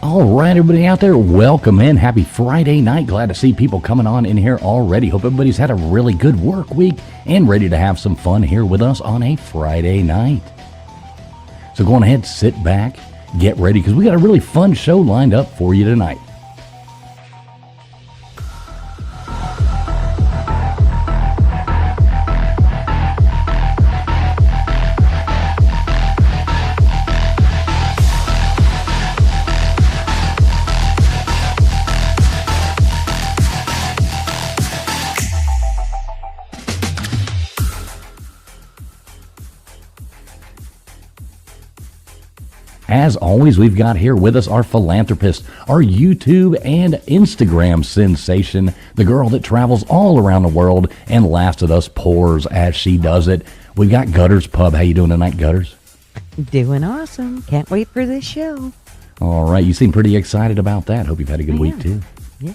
All right, everybody out there, welcome in. Happy Friday night. Glad to see people coming on in here already. Hope everybody's had a really good work week and ready to have some fun here with us on a Friday night. So go on ahead, sit back, get ready, because we got a really fun show lined up for you tonight. As always, we've got here with us our philanthropist, our YouTube and Instagram sensation, the girl that travels all around the world and laughs at us poors as she does it. We've got Gutters Pub. How you doing tonight, Gutters? Doing awesome. Can't wait for this show. All right. You seem pretty excited about that. Hope you've had a good week, too. Yeah.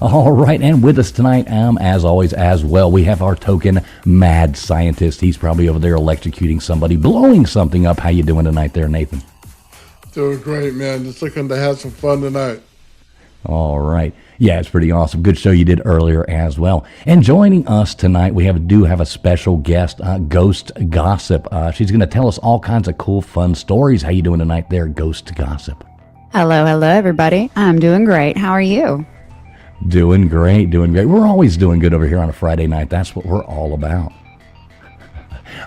All right, and with us tonight, as always, as well, we have our token mad scientist. He's probably over there electrocuting somebody, blowing something up. How you doing tonight there, Nathan? Doing great, man. Just looking to have some fun tonight. All right. Yeah, it's pretty awesome. Good show you did earlier as well. And joining us tonight, we do have a special guest, Ghost Gossip. She's going to tell us all kinds of cool, fun stories. How you doing tonight there, Ghost Gossip? Hello, everybody. I'm doing great. How are you? Doing great, doing great. We're always doing good over here on a Friday night. That's what we're all about.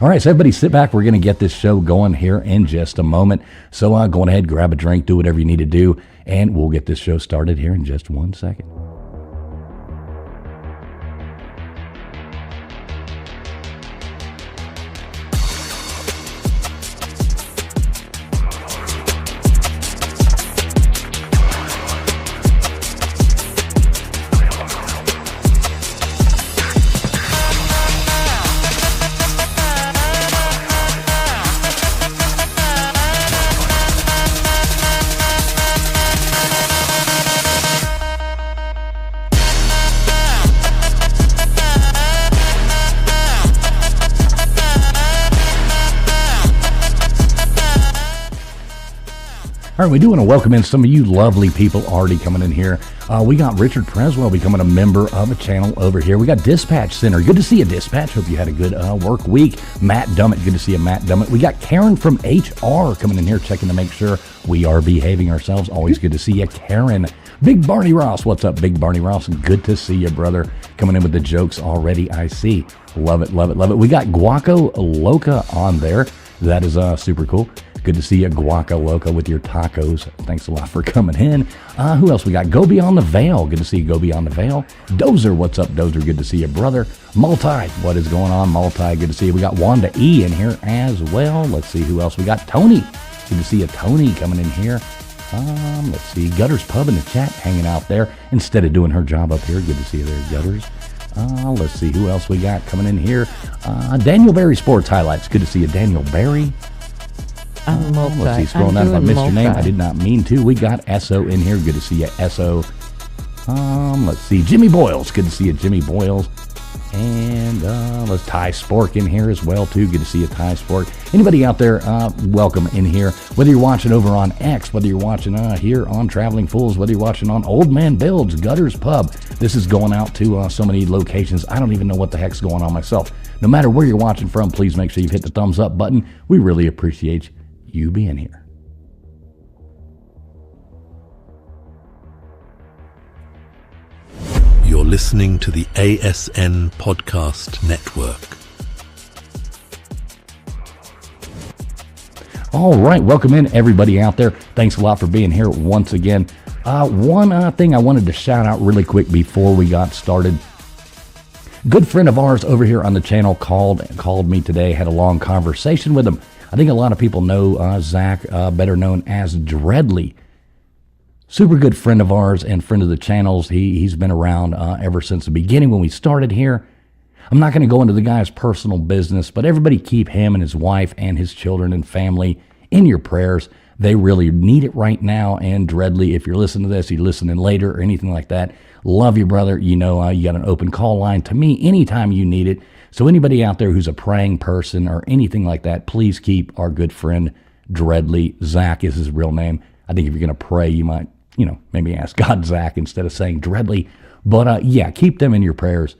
All right, so everybody sit back. We're going to get this show going here in just a moment. So go on ahead, grab a drink, do whatever you need to do, and we'll get this show started here in just 1 second. All right, we do want to welcome in some of you lovely people already coming in here. We got Richard Preswell becoming a member of a channel over here. We got Dispatch Center. Good to see you, Dispatch. Hope you had a good work week. Matt Dummett. Good to see you, Matt Dummett. We got Karen from HR coming in here, checking to make sure we are behaving ourselves. Always good to see you, Karen. Big Barney Ross. What's up, Big Barney Ross? Good to see you, brother. Coming in with the jokes already, I see. Love it, love it, love it. We got Guaco Loca on there. That is super cool. Good to see you, Guaca Loca, with your tacos. Thanks a lot for coming in. Who else we got? Go Beyond the Veil. Good to see you, Go Beyond the Veil. Dozer, what's up, Dozer? Good to see you, brother. Multi, what is going on, Multi? Good to see you. We got Wanda E in here as well. Let's see who else we got. Tony. Good to see you, Tony, coming in here. Let's see. Gutters Pub in the chat, hanging out there instead of doing her job up here. Good to see you there, Gutters. Let's see who else we got coming in here. Daniel Berry Sports Highlights. Good to see you, Daniel Berry. Let's see, scrolling down if I missed your name. I did not mean to. We got Esso in here. Good to see you, Esso. Let's see, Jimmy Boyles. Good to see you, Jimmy Boyles. And let's Ty Spork in here as well, too. Good to see you, Ty Spork. Anybody out there, welcome in here. Whether you're watching over on X, whether you're watching here on Traveling Fools, whether you're watching on Old Man Builds, Gutters Pub. This is going out to so many locations. I don't even know what the heck's going on myself. No matter where you're watching from, please make sure you've hit the thumbs up button. We really appreciate you being here. You're listening to the ASN Podcast Network. All right, welcome in everybody out there. Thanks a lot for being here once again. One thing I wanted to shout out really quick before we got started. Good friend of ours over here on the channel called me today, had a long conversation with him. I think a lot of people know Zach, better known as Dreadly. Super good friend of ours and friend of the channel's. He's been around ever since the beginning when we started here. I'm not going to go into the guy's personal business, but everybody keep him and his wife and his children and family in your prayers. They really need it right now. And Dreadly, if you're listening to this, you're listening later or anything like that, love you, brother. You know, you got an open call line to me anytime you need it. So anybody out there who's a praying person or anything like that, please keep our good friend Dreadly. Zach is his real name. I think if you're going to pray, you might, maybe ask God, Zach, instead of saying Dreadly. But yeah, keep them in your prayers.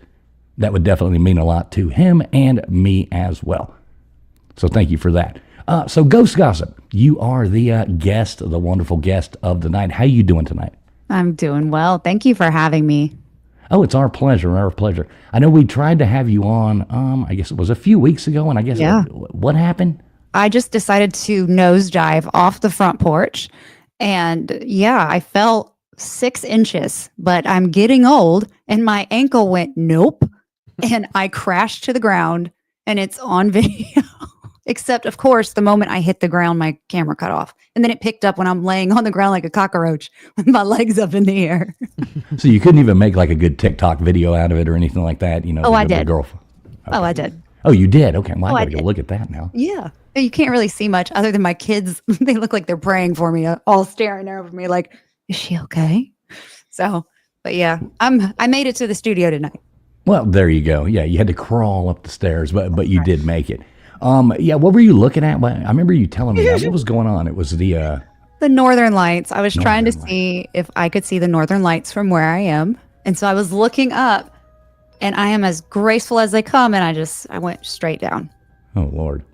That would definitely mean a lot to him and me as well. So thank you for that. So Ghost Gossip, you are the guest, the wonderful guest of the night. How you doing tonight? I'm doing well. Thank you for having me. Oh, it's our pleasure, our pleasure. I know we tried to have you on, I guess it was a few weeks ago, and I guess what happened? I just decided to nosedive off the front porch. And yeah, I fell 6 inches, but I'm getting old and my ankle went nope. And I crashed to the ground and it's on video. Except, of course, the moment I hit the ground, my camera cut off. And then it picked up when I'm laying on the ground like a cockroach with my legs up in the air. So you couldn't even make like a good TikTok video out of it or anything like that? Oh, I did. Okay. Oh, I did. Oh, you did? Okay. Well, I I gotta go did. look at that now. Yeah. You can't really see much other than my kids. They look like they're praying for me, all staring over me like, is she okay? So, but yeah, I made it to the studio tonight. Well, there you go. Yeah, you had to crawl up the stairs, but you did make it. Yeah, what were you looking at? I remember you telling me that. What was going on? It was the Northern Lights. I was trying to Northern see if I could see the Northern Lights from where I am. And so I was looking up and I am as graceful as they come. And I went straight down. Oh, Lord.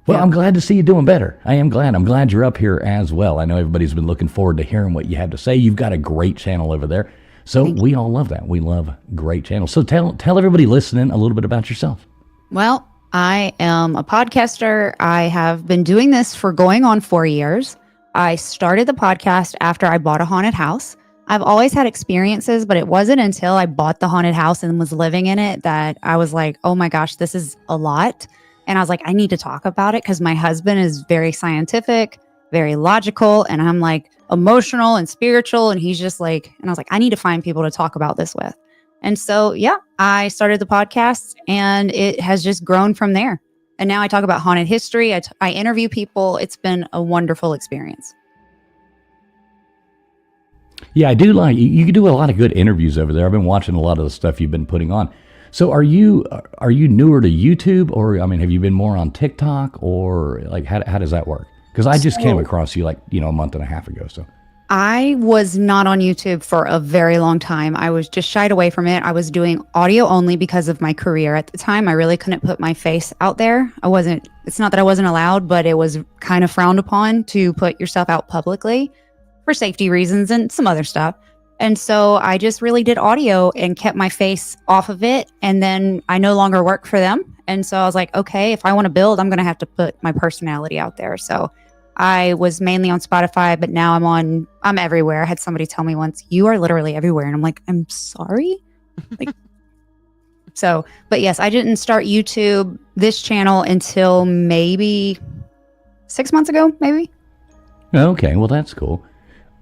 Well, Yeah. I'm glad to see you doing better. I am glad. I'm glad you're up here as well. I know everybody's been looking forward to hearing what you have to say. You've got a great channel over there. So we all love that. We love great channels. So tell everybody listening a little bit about yourself. Well, I am a podcaster. I have been doing this for going on 4 years. I started the podcast after I bought a haunted house. I've always had experiences, but it wasn't until I bought the haunted house and was living in it that I was like, oh my gosh, this is a lot. And I was like, I need to talk about it because my husband is very scientific, very logical, and I'm like emotional and spiritual. And he's just like, and I was like, I need to find people to talk about this with. And so, yeah, I started the podcast and it has just grown from there. And now I talk about haunted history. I interview people. It's been a wonderful experience. Yeah, I do like you do a lot of good interviews over there. I've been watching a lot of the stuff you've been putting on. So are you newer to YouTube, or I mean, have you been more on TikTok, or like how does that work? Because I just came across you like a month and a half ago. So I was not on YouTube for a very long time. I was just shied away from it. I was doing audio only because of my career at the time. I really couldn't put my face out there. It's not that I wasn't allowed, but it was kind of frowned upon to put yourself out publicly for safety reasons and some other stuff. And so I just really did audio and kept my face off of it. And then I no longer work for them. And so I was like, okay, if I want to build, I'm going to have to put my personality out there. So I was mainly on Spotify, but now I'm everywhere. I had somebody tell me once, you are literally everywhere. And I'm like, I'm sorry. But yes, I didn't start YouTube, this channel, until maybe 6 months ago, maybe. okay, well that's cool.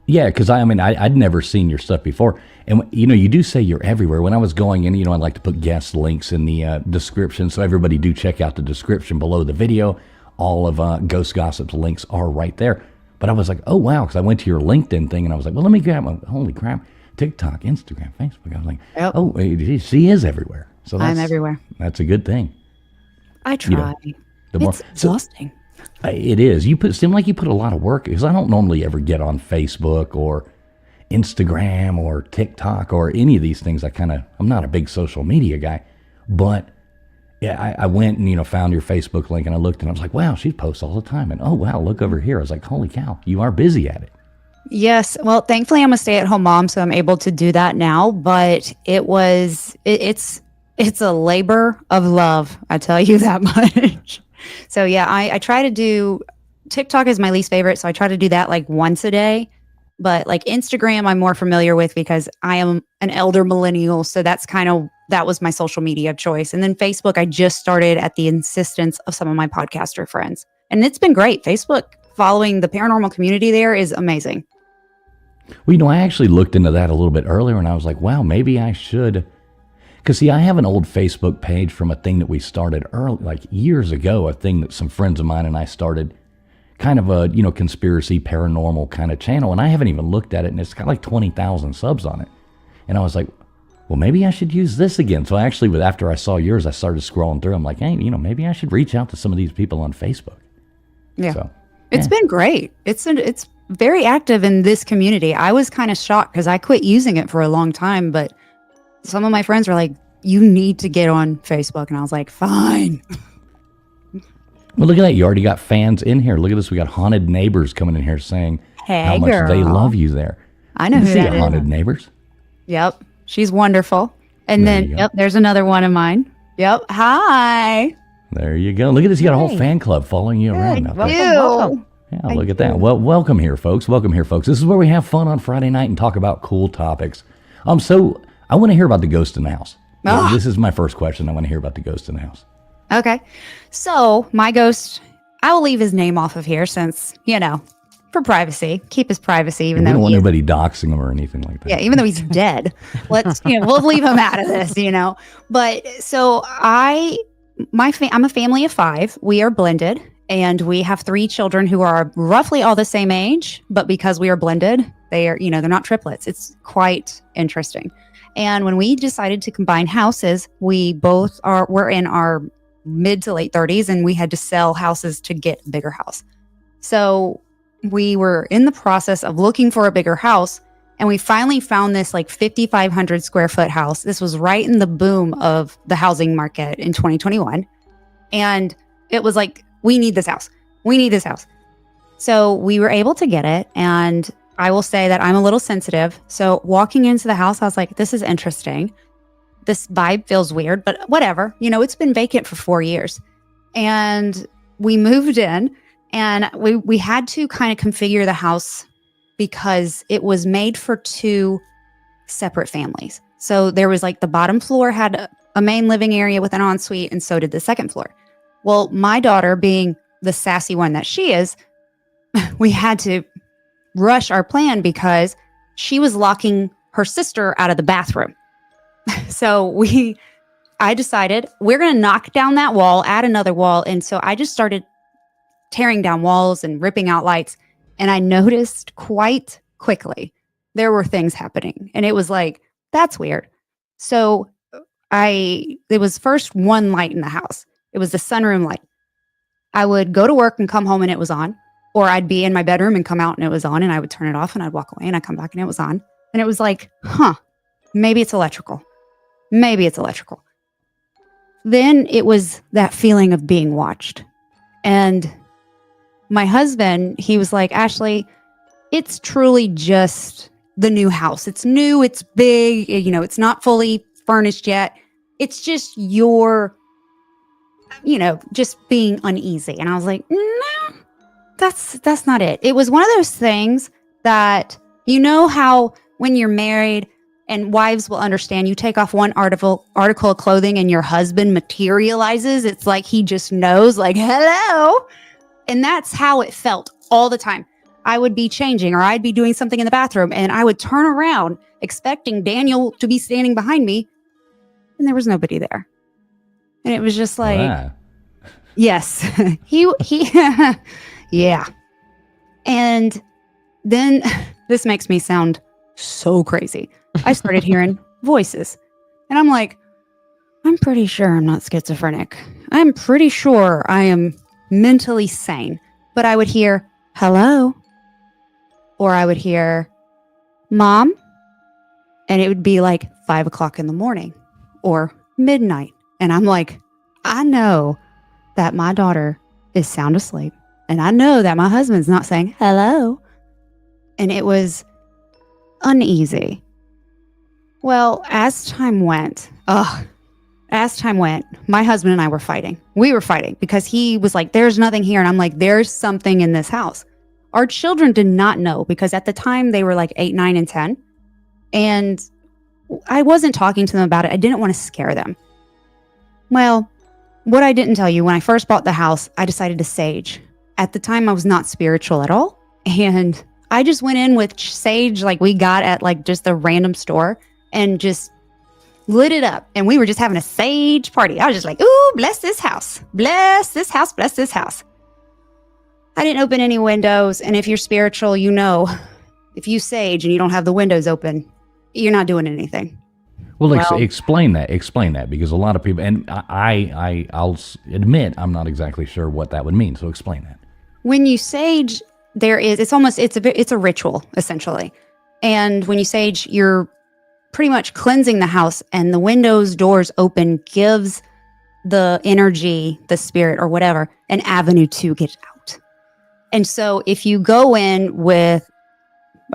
Yeah, because I'd never seen your stuff before, and you do say you're everywhere. When I was going in, I like to put guest links in the description, so everybody do check out the description below the video. All of Ghost Gossip's links are right there. But I was like, oh, wow, because I went to your LinkedIn thing, and I was like, well, let me grab holy crap, TikTok, Instagram, Facebook. I was like, Yep. oh, she is everywhere. So I'm everywhere. That's a good thing. I try. The more, It's exhausting. it is. Seem like you put a lot of work, because I don't normally ever get on Facebook or Instagram or TikTok or any of these things. I'm not a big social media guy, but yeah, I went and, found your Facebook link and I looked and I was like, wow, she posts all the time. And oh, wow, look over here. I was like, holy cow, you are busy at it. Yes. Well, thankfully I'm a stay-at-home mom, so I'm able to do that now. But it's a labor of love. I tell you that much. So yeah, I try to do, TikTok is my least favorite. So I try to do that like once a day. But like Instagram, I'm more familiar with because I am an elder millennial. So that was my social media choice. And then Facebook, I just started at the insistence of some of my podcaster friends. And it's been great. Facebook, following the paranormal community there is amazing. Well, I actually looked into that a little bit earlier and I was like, wow, maybe I should. Because, see, I have an old Facebook page from a thing that we started early, like years ago, a thing that some friends of mine and I started, kind of a, conspiracy, paranormal kind of channel. And I haven't even looked at it, and it's got like 20,000 subs on it. And I was like, well, maybe I should use this again. So actually, after I saw yours, I started scrolling through. I'm like, hey, maybe I should reach out to some of these people on Facebook. Yeah. So, It's been great. It's very active in this community. I was kind of shocked because I quit using it for a long time, but some of my friends were like, you need to get on Facebook. And I was like, fine. Well, look at that. You already got fans in here. Look at this. We got haunted neighbors coming in here saying Hey, how much they girl. love you there. I know You who see that is. haunted neighbors? Yep. She's wonderful. And There then, you go. yep, there's another one of mine. Yep. Hi. There you go. Look at this. You got a whole Hey. fan club following you around. Good. out there. Welcome. Yeah, look at that. Well, welcome here, folks. Welcome here, folks. This is where we have fun on Friday night and talk about cool topics. So I want to hear about the ghost in the house. Ah. This is my first question. I want to hear about the ghost in the house. Okay. So my ghost, I will leave his name off of here since, for privacy, keep his privacy, even We though don't want he is- anybody doxing him or anything like that. yeah, even though he's dead, we'll leave him out of this, But so I'm a family of 5. We are blended and we have 3 children who are roughly all the same age, but because we are blended, they are, they're not triplets. It's quite interesting. And when we decided to combine houses, we're in our mid to late 30s and we had to sell houses to get a bigger house. So we were in the process of looking for a bigger house, and we finally found this like 5,500 square foot house. This was right in the boom of the housing market in 2021. And it was like, we need this house. We need this house. So we were able to get it. And I will say that I'm a little sensitive. So walking into the house, I was like, this is interesting. This vibe feels weird, but whatever. It's been vacant for 4 years. And we moved in. And we had to kind of configure the house because it was made for 2 separate families. So there was like the bottom floor had a main living area with an ensuite, and so did the second floor. Well, my daughter, being the sassy one that she is, we had to rush our plan because she was locking her sister out of the bathroom. So I decided we're going to knock down that wall, add another wall. And so I just started tearing down walls and ripping out lights. And I noticed quite quickly there were things happening. And it was like, that's weird. So it was first one light in the house. It was the sunroom light. I would go to work and come home and it was on. Or I'd be in my bedroom and come out and it was on. And I would turn it off and I'd walk away and I'd come back and it was on. And it was like, maybe it's electrical. Maybe it's electrical. Then it was that feeling of being watched. And my husband, he was like, Ashley, it's truly just the new house. It's new, it's big, it's not fully furnished yet. It's just just being uneasy. And I was like, no, that's not it. It was one of those things that, how when you're married and wives will understand, you take off one article of clothing and your husband materializes. It's like he just knows, like, hello. And that's how it felt all the time. I would be changing or I'd be doing something in the bathroom and I would turn around expecting Daniel to be standing behind me. And there was nobody there. And it was just like, Wow. yes, he, yeah. And then this makes me sound so crazy. I started hearing voices and I'm like, I'm pretty sure I'm not schizophrenic. I'm pretty sure I am mentally sane. But I would hear, hello. Or I would hear, Mom. And it would be like 5 o'clock in the morning or midnight. And I'm like, I know that my daughter is sound asleep. And I know that my husband's not saying hello. And it was uneasy. Well, as time went, my husband and I were fighting. We were fighting because he was like, there's nothing here. And I'm like, there's something in this house. Our children did not know because at the time they were like 8, 9, and 10. And I wasn't talking to them about it. I didn't want to scare them. Well, what I didn't tell you, when I first bought the house, I decided to sage. At the time, I was not spiritual at all. And I just went in with sage like we got at like just a random store and just lit it up. And we were just having a sage party. I was just like, ooh, bless this house. Bless this house. Bless this house. I didn't open any windows. And if you're spiritual, if you sage and you don't have the windows open, you're not doing anything. Well, explain that, because a lot of people, and I'll admit I'm not exactly sure what that would mean. So explain that. When you sage, it's a ritual essentially. And when you sage, you're pretty much cleansing the house, and the windows, doors open gives the energy, the spirit or whatever, an avenue to get out. And so if you go in with,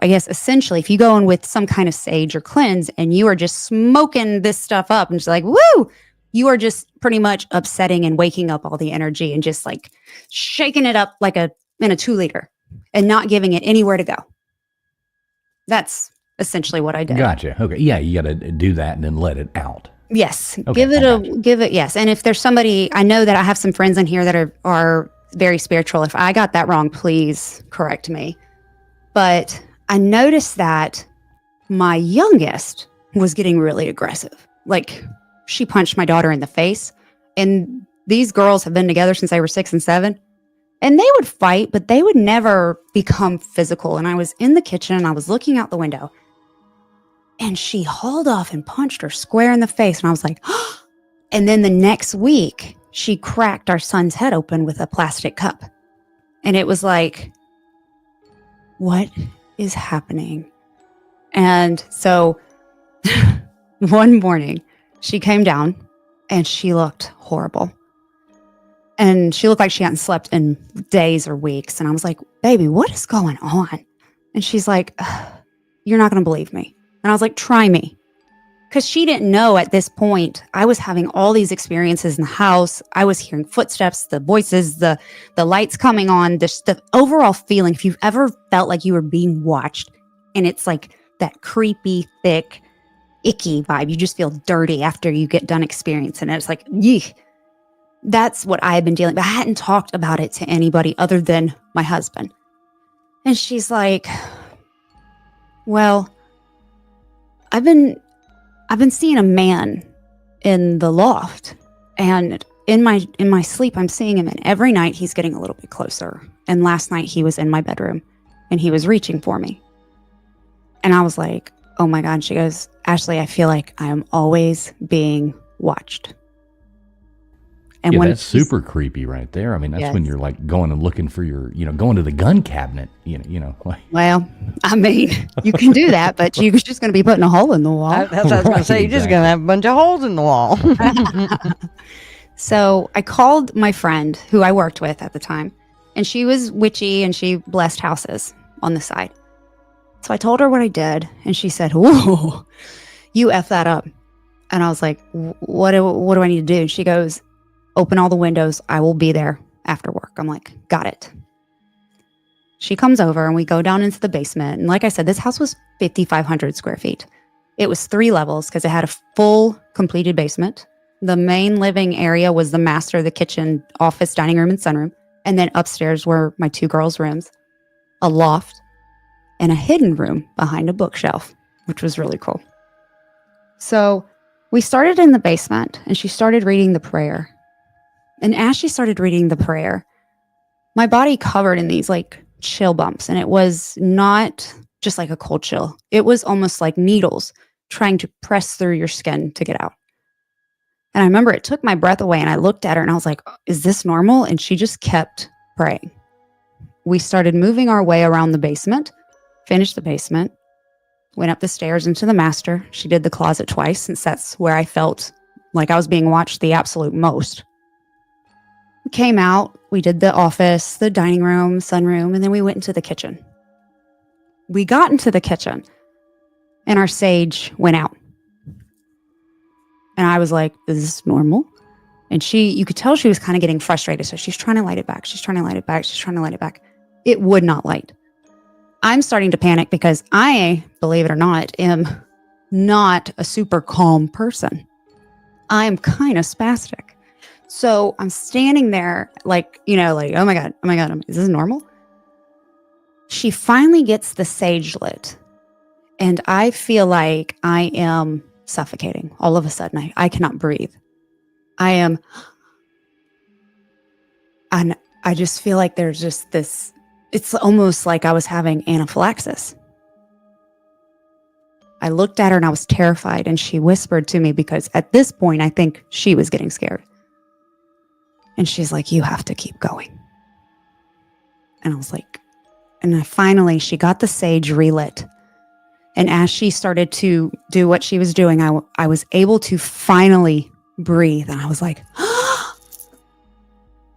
I guess essentially, if you go in with some kind of sage or cleanse and you are just smoking this stuff up and just like, woo, you are just pretty much upsetting and waking up all the energy and just like shaking it up like in a 2-liter and not giving it anywhere to go. That's essentially what I did. Gotcha. Okay. Yeah, you got to do that and then let it out. Yes. Okay, Give it. Yes. And if there's somebody, I know that I have some friends in here that are very spiritual. If I got that wrong, please correct me. But I noticed that my youngest was getting really aggressive. Like she punched my daughter in the face. And these girls have been together since they were 6 and 7. And they would fight, but they would never become physical. And I was in the kitchen and I was looking out the window. And she hauled off and punched her square in the face. And I was like, oh. And then the next week, she cracked our son's head open with a plastic cup. And it was like, what is happening? And so one morning she came down and she looked horrible. And she looked like she hadn't slept in days or weeks. And I was like, baby, what is going on? And she's like, you're not going to believe me. And I was like, try me. Because she didn't know at this point, I was having all these experiences in the house. I was hearing footsteps, the voices, the lights coming on, the overall feeling. If you've ever felt like you were being watched and it's like that creepy, thick, icky vibe, you just feel dirty after you get done experiencing it. It's like, yeek. That's what I had been dealing with. I hadn't talked about it to anybody other than my husband. And she's like, well, I've been seeing a man in the loft, and in my sleep, I'm seeing him, and every night he's getting a little bit closer. And last night he was in my bedroom and he was reaching for me. And I was like, oh my God. She goes, Ashley, I feel like I am always being watched. And yeah, when that's super creepy right there. I mean, that's when you're like going and looking for your, going to the gun cabinet, like. Well, I mean, you can do that, but you're just going to be putting a hole in the wall. That's what I was going to say. You're just going to have a bunch of holes in the wall. So I called my friend who I worked with at the time, and she was witchy and she blessed houses on the side. So I told her what I did, and she said, whoa, you F that up. And I was like, what do I need to do? She goes, open all the windows. I will be there after work. I'm like, got it. She comes over and we go down into the basement. And like I said, this house was 5,500 square feet. It was 3 levels because it had a full completed basement. The main living area was the master, the kitchen, office, dining room, and sunroom. And then upstairs were my 2 girls' rooms, a loft, and a hidden room behind a bookshelf, which was really cool. So we started in the basement and she started reading the prayer. And as she started reading the prayer, my body covered in these like chill bumps. And it was not just like a cold chill. It was almost like needles trying to press through your skin to get out. And I remember it took my breath away, and I looked at her and I was like, is this normal? And she just kept praying. We started moving our way around the basement, finished the basement, went up the stairs into the master. She did the closet twice, since that's where I felt like I was being watched the absolute most. We came out, we did the office, the dining room, sunroom, and then we went into the kitchen. We got into the kitchen and our sage went out. And I was like, is this normal? And you could tell she was kind of getting frustrated. So she's trying to light it back. She's trying to light it back. She's trying to light it back. It would not light. I'm starting to panic because I, believe it or not, am not a super calm person. I'm kind of spastic. So I'm standing there like, oh my God, is this normal? She finally gets the sage lit. And I feel like I am suffocating all of a sudden. I cannot breathe. And I just feel like there's just this, it's almost like I was having anaphylaxis. I looked at her and I was terrified, and she whispered to me, because at this point, I think she was getting scared. And she's like, you have to keep going. And I was like, And she got the sage relit. And as she started to do what she was doing, I was able to finally breathe. And I was like,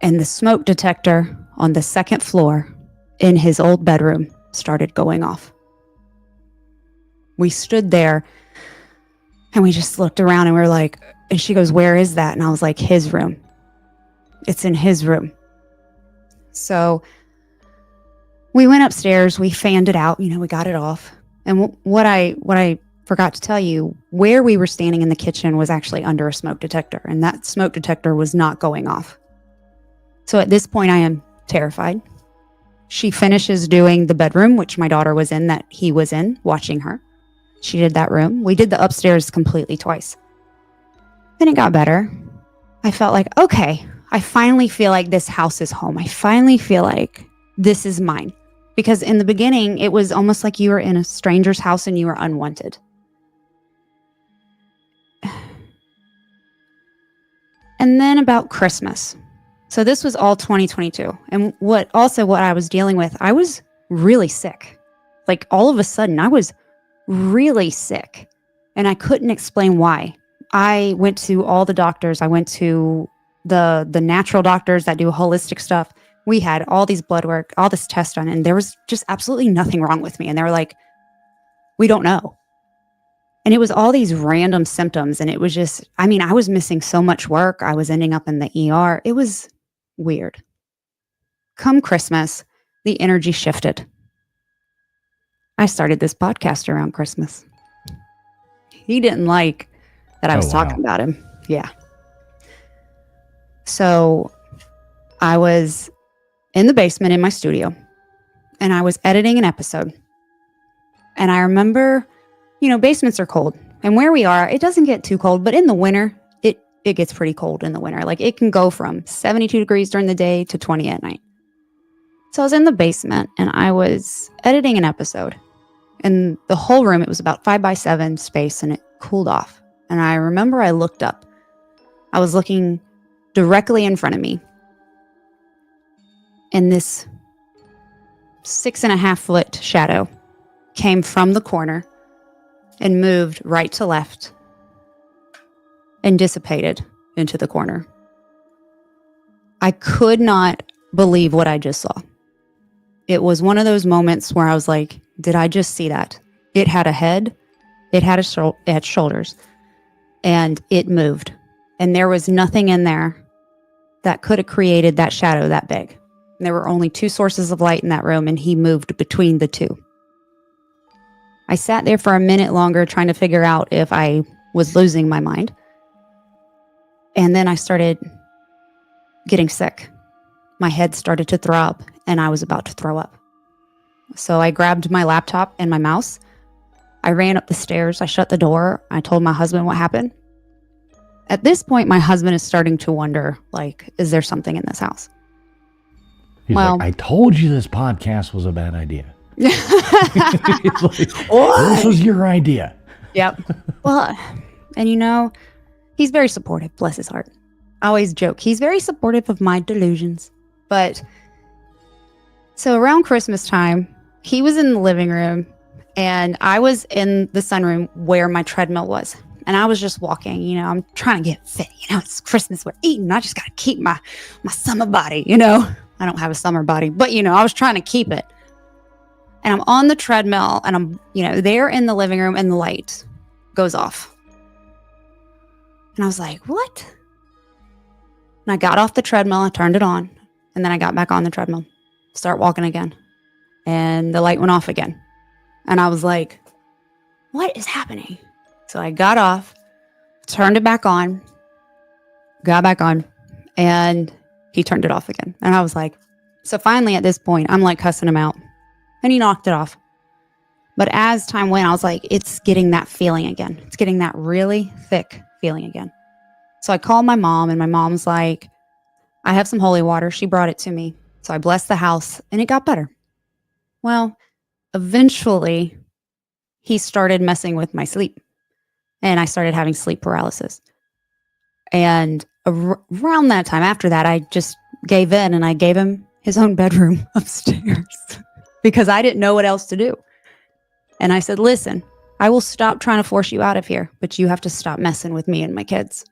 and the smoke detector on the second floor in his old bedroom started going off. We stood there and we just looked around and we were like, and she goes, where is that? And I was like, his room. It's in his room. So we went upstairs, we fanned it out, we got it off. And what I forgot to tell you, where we were standing in the kitchen was actually under a smoke detector, and that smoke detector was not going off. So at this point, I am terrified. She finishes doing the bedroom, which my daughter was in, that he was in, watching her. She did that room. We did the upstairs completely twice. Then it got better. I felt like, okay, I finally feel like this house is home. I finally feel like this is mine. Because in the beginning, it was almost like you were in a stranger's house and you were unwanted. And then about Christmas. So this was all 2022. And what I was dealing with, I was really sick. Like all of a sudden, I was really sick. And I couldn't explain why. I went to all the doctors. I went to the natural doctors that do holistic stuff. We had all these blood work, all this test done, and there was just absolutely nothing wrong with me. And they were like, we don't know. And it was all these random symptoms. And it was just, I was missing so much work. I was ending up in the ER. It was weird. Come Christmas, the energy shifted. I started this podcast around Christmas. He didn't like that I was talking about him. Yeah. So I was in the basement in my studio and I was editing an episode. And I remember, basements are cold. And where we are, it doesn't get too cold, but in the winter, it gets pretty cold in the winter. Like it can go from 72 degrees during the day to 20 at night. So I was in the basement and I was editing an episode. And the whole room, it was about 5x7 space and it cooled off. And I remember I looked up. I was looking directly in front of me. And this 6.5-foot shadow came from the corner and moved right to left and dissipated into the corner. I could not believe what I just saw. It was one of those moments where I was like, did I just see that? It had a head, it had shoulders, and it moved. And there was nothing in there that could have created that shadow that big. And there were only 2 sources of light in that room, and he moved between the 2. I sat there for a minute longer trying to figure out if I was losing my mind. And then I started getting sick. My head started to throb, and I was about to throw up. So I grabbed my laptop and my mouse. I ran up the stairs. I shut the door. I told my husband what happened. At this point, my husband is starting to wonder, like, is there something in this house? He's like, I told you this podcast was a bad idea. He's like, this was your idea. Yep. Well, and he's very supportive, bless his heart. I always joke, he's very supportive of my delusions. But so around Christmas time, he was in the living room and I was in the sunroom where my treadmill was. And I was just walking, I'm trying to get fit. It's Christmas, we're eating. I just got to keep my summer body, I don't have a summer body, but I was trying to keep it. And I'm on the treadmill and I'm, there in the living room and the light goes off. And I was like, what? And I got off the treadmill, I turned it on, and then I got back on the treadmill, start walking again. And the light went off again. And I was like, what is happening? So I got off, turned it back on, got back on, and he turned it off again. And I was like, so finally at this point, I'm like cussing him out. And he knocked it off. But as time went, I was like, it's getting that feeling again. It's getting that really thick feeling again. So I called my mom, and my mom's like, I have some holy water. She brought it to me. So I blessed the house, and it got better. Well, eventually, he started messing with my sleep. And I started having sleep paralysis. And around that time, after that, I just gave in, and I gave him his own bedroom upstairs. because I didn't know what else to do. And I said, listen, I will stop trying to force you out of here, but you have to stop messing with me and my kids.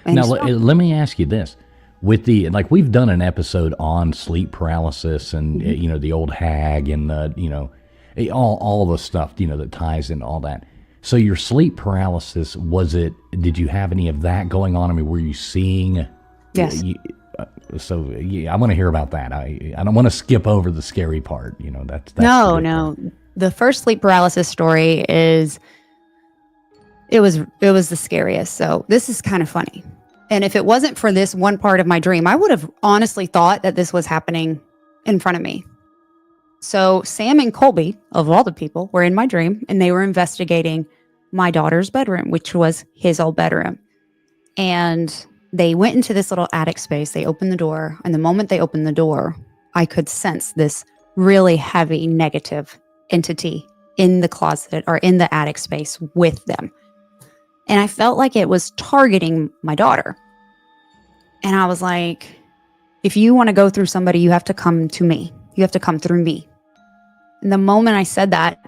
And now, let me ask you this. With we've done an episode on sleep paralysis and, the old hag and, all the stuff, that ties into all that. So your sleep paralysis, did you have any of that going on? I mean, were you seeing? Yes. I want to hear about that. I don't want to skip over the scary part. That's no. Part. The first sleep paralysis story it was the scariest. So this is kind of funny. And if it wasn't for this one part of my dream, I would have honestly thought that this was happening in front of me. So Sam and Colby, of all the people, were in my dream, and they were investigating my daughter's bedroom, which was his old bedroom. And they went into this little attic space. They opened the door, and the moment they opened the door, I could sense this really heavy negative entity in the closet or in the attic space with them. And I felt like it was targeting my daughter. And I was like, if you want to go through somebody, you have to come to me. You have to come through me. And the moment I said that,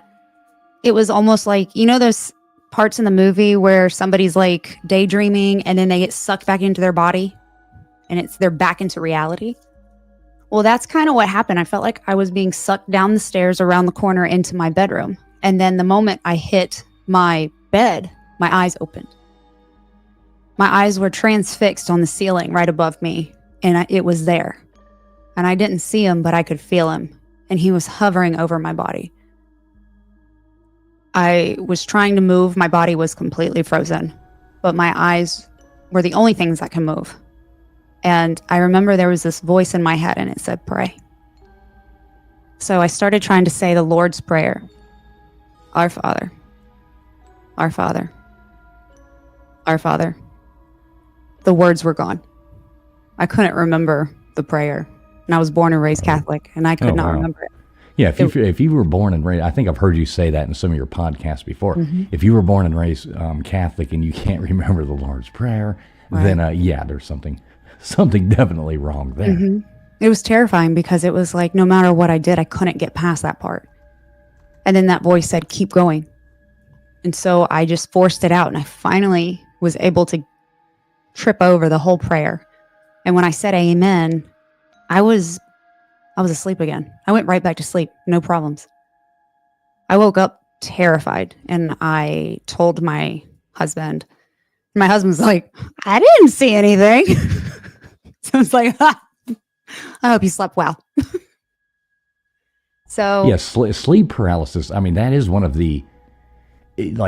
it was almost like, those parts in the movie where somebody's like daydreaming and then they get sucked back into their body and they're back into reality. Well, that's kind of what happened. I felt like I was being sucked down the stairs around the corner into my bedroom. And then the moment I hit my bed, my eyes opened. My eyes were transfixed on the ceiling right above me, and it was there. And I didn't see him, but I could feel him, and he was hovering over my body. I was trying to move. My body was completely frozen, but my eyes were the only things that can move. And I remember there was this voice in my head, and it said, pray. So I started trying to say the Lord's Prayer. Our Father, our Father, our Father. The words were gone. I couldn't remember the prayer. And I was born and raised Catholic, and I could not remember it. Yeah, if you were born and raised, I think I've heard you say that in some of your podcasts before. Mm-hmm. If you were born and raised Catholic and you can't remember the Lord's Prayer, right, then there's something definitely wrong there. Mm-hmm. It was terrifying because it was like no matter what I did, I couldn't get past that part. And then that voice said, keep going. And so I just forced it out, and I finally was able to trip over the whole prayer. And when I said amen, I was asleep again. I went right back to sleep. No problems. I woke up terrified, and I told my husband. My husband's like, I didn't see anything. So I was like, I hope you slept well. So yes, sleep paralysis. I mean, that is one of the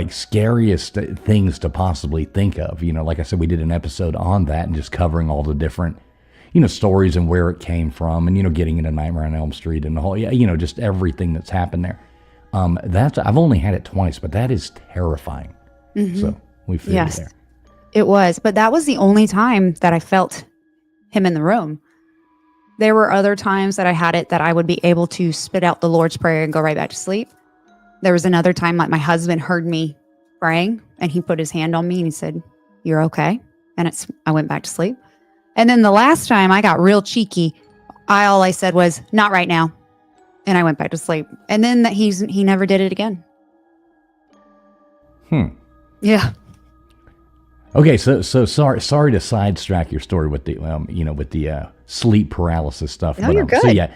scariest things to possibly think of. Like I said, we did an episode on that and just covering all the different stories and where it came from, and getting into Nightmare on Elm Street and the whole just everything that's happened there. I've only had it twice, but that is terrifying. Mm-hmm. So we feel yes, there. It was, but that was the only time that I felt him in the room. There were other times that I had it that I would be able to spit out the Lord's Prayer and go right back to sleep. There was another time like my husband heard me praying, and he put his hand on me and he said, "You're okay." And I went back to sleep. And then the last time I got real cheeky, all I said was, "Not right now." And I went back to sleep. And then he never did it again. Yeah. Okay, so sorry to sidetrack your story with the sleep paralysis stuff. No, you're good. So yeah,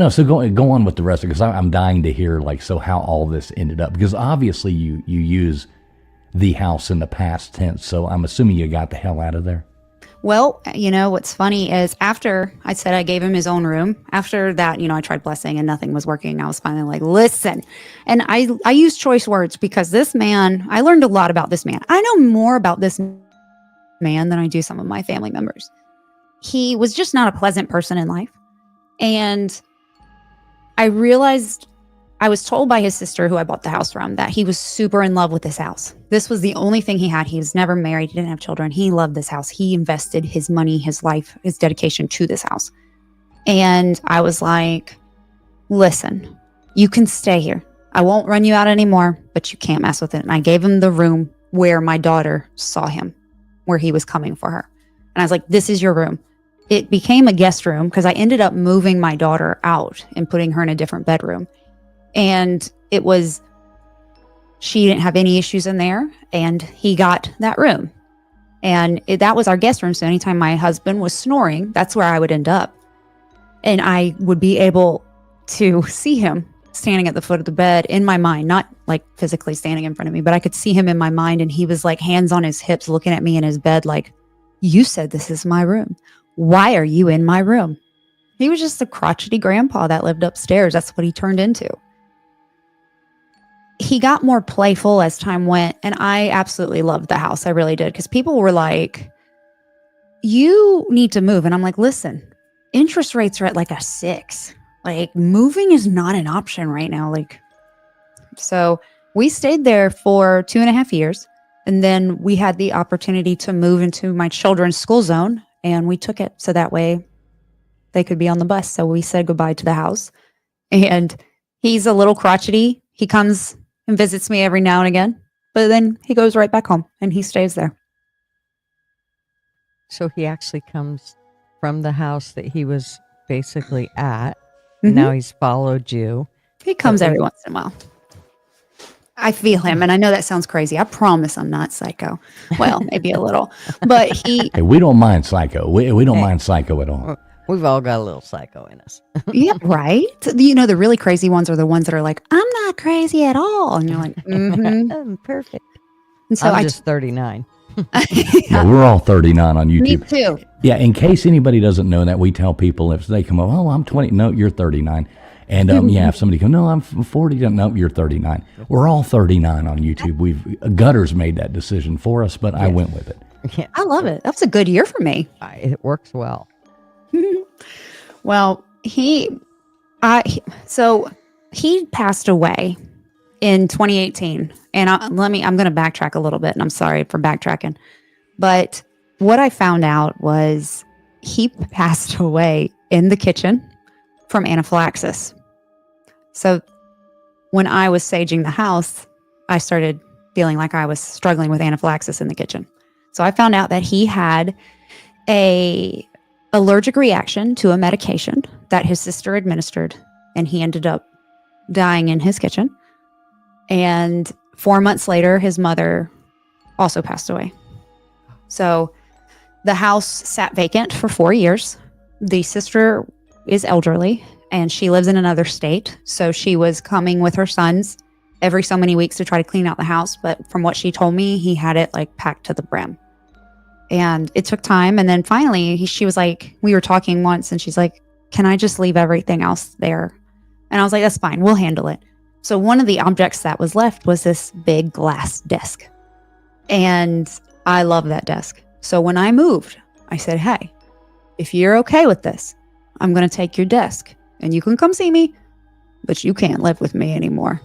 so go on with the rest of it, because I'm dying to hear how all this ended up, because obviously you use the house in the past tense, so I'm assuming you got the hell out of there. Well, what's funny is after I said I gave him his own room, after that, I tried blessing and nothing was working. I was finally like, listen. And I use choice words because this man, I learned a lot about this man. I know more about this man than I do some of my family members. He was just not a pleasant person in life. And I realized, I was told by his sister, who I bought the house from, that he was super in love with this house. This was the only thing he had. He was never married. He didn't have children. He loved this house. He invested his money, his life, his dedication to this house. And I was like, listen, you can stay here. I won't run you out anymore, but you can't mess with it. And I gave him the room where my daughter saw him, where he was coming for her. And I was like, this is your room. it became a guest room because I ended up moving my daughter out and putting her in a different bedroom. And she didn't have any issues in there, and he got that room. And that was our guest room. So anytime my husband was snoring, that's where I would end up. And I would be able to see him standing at the foot of the bed in my mind, not like physically standing in front of me, but I could see him in my mind. And he was like hands on his hips looking at me in his bed like, you said this is my room. Why are you in my room? He was just a crotchety grandpa that lived upstairs. That's what he turned into. He got more playful as time went, and I absolutely loved the house. I really did, because people were like, you need to move. And I'm like, listen, interest rates are at like a 6. Like, moving is not an option right now. Like, so we stayed there for 2.5 years, and then we had the opportunity to move into my children's school zone, and we took it so that way they could be on the bus. So we said goodbye to the house. And he's a little crotchety. He comes and visits me every now and again, but then he goes right back home and he stays there. So he actually comes from the house that he was basically at. Mm-hmm. Now he's followed you. He comes every once in a while. I feel him, and I know that sounds crazy. I promise I'm not psycho. Well, maybe a little, but he. Hey, we don't mind psycho. We don't mind psycho at all. We've all got a little psycho in us. Yeah, right. You know, the really crazy ones are the ones that are like, I'm not crazy at all, and you're like, mm-hmm. Perfect. And so I'm just 39. Yeah, we're all 39 on YouTube. Me too. Yeah, in case anybody doesn't know that, we tell people if they come up, oh, I'm 20. No, you're 39. And yeah, if somebody comes, no, I'm 40. No, you're 39. We're all 39 on YouTube. Gutters made that decision for us, but I went with it. Yeah. I love it. That was a good year for me. It works well. Well, he passed away in 2018, and I'm going to backtrack a little bit, and I'm sorry for backtracking, but what I found out was he passed away in the kitchen from anaphylaxis. So when I was saging the house, I started feeling like I was struggling with anaphylaxis in the kitchen. So I found out that he had a allergic reaction to a medication that his sister administered, and he ended up dying in his kitchen. And 4 months later, his mother also passed away. So the house sat vacant for 4 years. The sister is elderly, and she lives in another state. So she was coming with her sons every so many weeks to try to clean out the house. But from what she told me, he had it like packed to the brim. And it took time. And then finally, she was like, we were talking once, and she's like, can I just leave everything else there? And I was like, that's fine. We'll handle it. So one of the objects that was left was this big glass desk. And I love that desk. So when I moved, I said, hey, if you're okay with this, I'm going to take your desk and you can come see me, but you can't live with me anymore.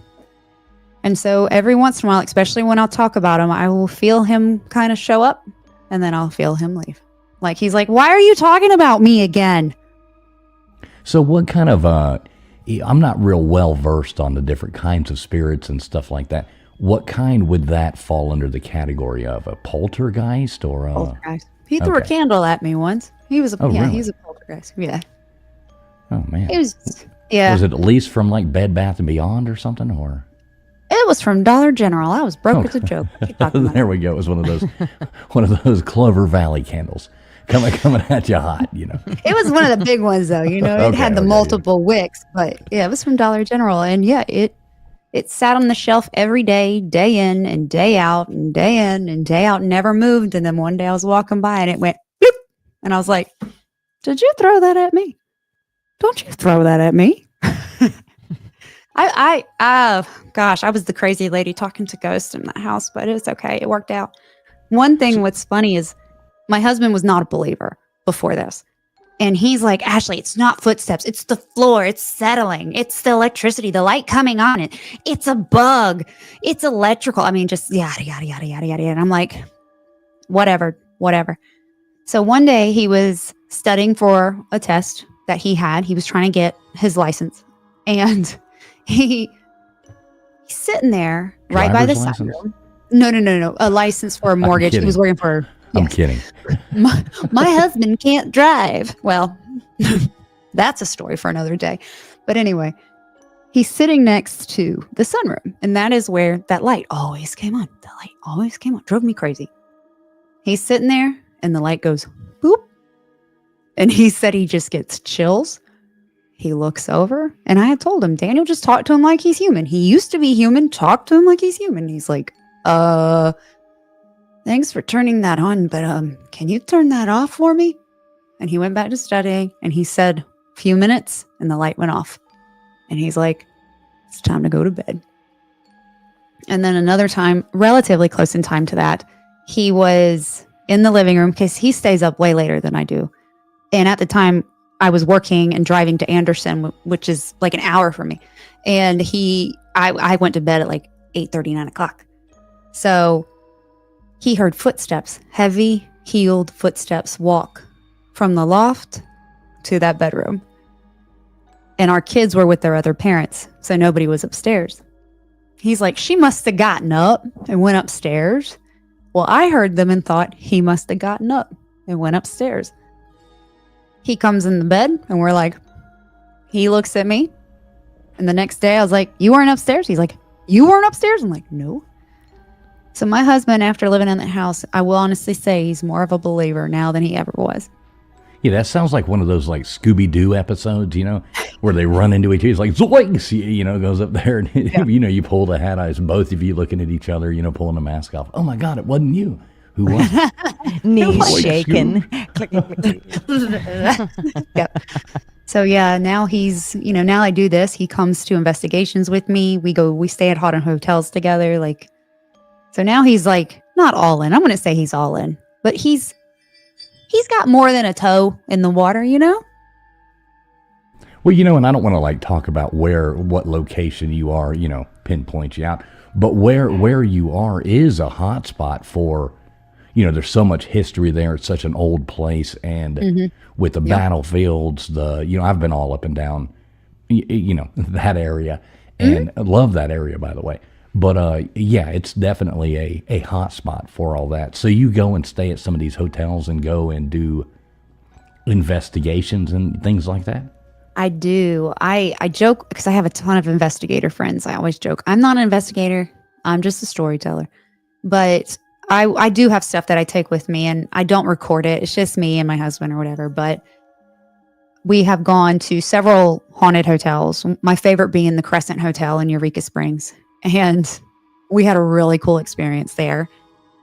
And so every once in a while, especially when I'll talk about him, I will feel him kind of show up, and then I'll feel him leave. Like, he's like, why are you talking about me again? So what kind of, I'm not real well versed on the different kinds of spirits and stuff like that. What kind would that fall under the category of? A poltergeist or a... Poltergeist. He threw a candle at me once. He was really? He's a poltergeist. Yeah. Oh, man. It was, yeah. Was it at least from like Bed Bath & Beyond or something, or? It was from Dollar General. I was broke as a joke. There we go. It was one of those Clover Valley candles coming at you hot, you know. It was one of the big ones, though. You know, it had the multiple wicks, but yeah, it was from Dollar General, and yeah, it sat on the shelf every day, day in and day out, and day in and day out, never moved. And then one day I was walking by, and it went bloop, and I was like, "Did you throw that at me? Don't you throw that at me?" Gosh, I was the crazy lady talking to ghosts in that house, but it's okay. It worked out. One thing what's funny is my husband was not a believer before this. And he's like, Ashley, it's not footsteps. It's the floor. It's settling. It's the electricity, the light coming on it. It's a bug. It's electrical. I mean, just yada, yada, yada, yada, yada. And I'm like, whatever. So one day he was studying for a test that he had. He was trying to get his license. And he's sitting there right by the sunroom. No. A license for a mortgage. He was working for I'm kidding. My husband can't drive. Well, that's a story for another day. But anyway, he's sitting next to the sunroom, and that is where that light always came on. The light always came on. Drove me crazy. He's sitting there, and the light goes boop. And he said he just gets chills. He looks over, and I had told him, Daniel, just talk to him like he's human. He used to be human. Talk to him like he's human. He's like, thanks for turning that on, but can you turn that off for me? And he went back to studying, and he said, a few minutes, and the light went off. And he's like, it's time to go to bed. And then another time, relatively close in time to that, he was in the living room because he stays up way later than I do. And at the time, I was working and driving to Anderson, which is like an hour from me. And I went to bed at like 8:30, 9 o'clock. So he heard footsteps, heavy heeled footsteps walk from the loft to that bedroom. And our kids were with their other parents, so nobody was upstairs. He's like, she must have gotten up and went upstairs. Well, I heard them and thought he must have gotten up and went upstairs. He comes in the bed, and we're like, he looks at me. And the next day I was like, you weren't upstairs? He's like, you weren't upstairs? I'm like, no. So my husband, after living in that house, I will honestly say he's more of a believer now than he ever was. Yeah, that sounds like one of those like Scooby-Doo episodes, where they run into each other. It's like, zoinks, goes up there and, you pull the hat eyes, both of you looking at each other, pulling the mask off. Oh my God, it wasn't you. Who was it? Knees shaking. Yep. So yeah, now he's, now I do this. He comes to investigations with me. We stay at haunted hotels together. So now he's like, not all in. I'm going to say he's all in, but he's got more than a toe in the water, Well, and I don't want to like talk about what location you are, pinpoint you out, but where you are is a hot spot for, there's so much history there. It's such an old place. And with the battlefields, I've been all up and down, that area, and I love that area, by the way. But yeah, it's definitely a hot spot for all that. So you go and stay at some of these hotels and go and do investigations and things like that? I do. I joke because I have a ton of investigator friends. I always joke, I'm not an investigator. I'm just a storyteller. But I do have stuff that I take with me, and I don't record it. It's just me and my husband or whatever. But we have gone to several haunted hotels, my favorite being the Crescent Hotel in Eureka Springs. And we had a really cool experience there.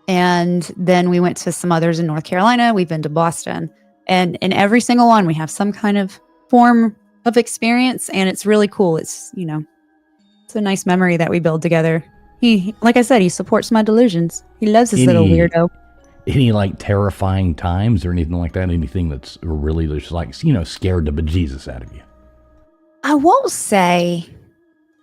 And then we went to some others in North Carolina. We've been to Boston. And in every single one, we have some kind of form of experience. And it's really cool. It's, it's a nice memory that we build together. He, like I said, he supports my delusions. He loves this little weirdo. Any like terrifying times or anything like that? Anything that's really just like, scared the bejesus out of you? I won't say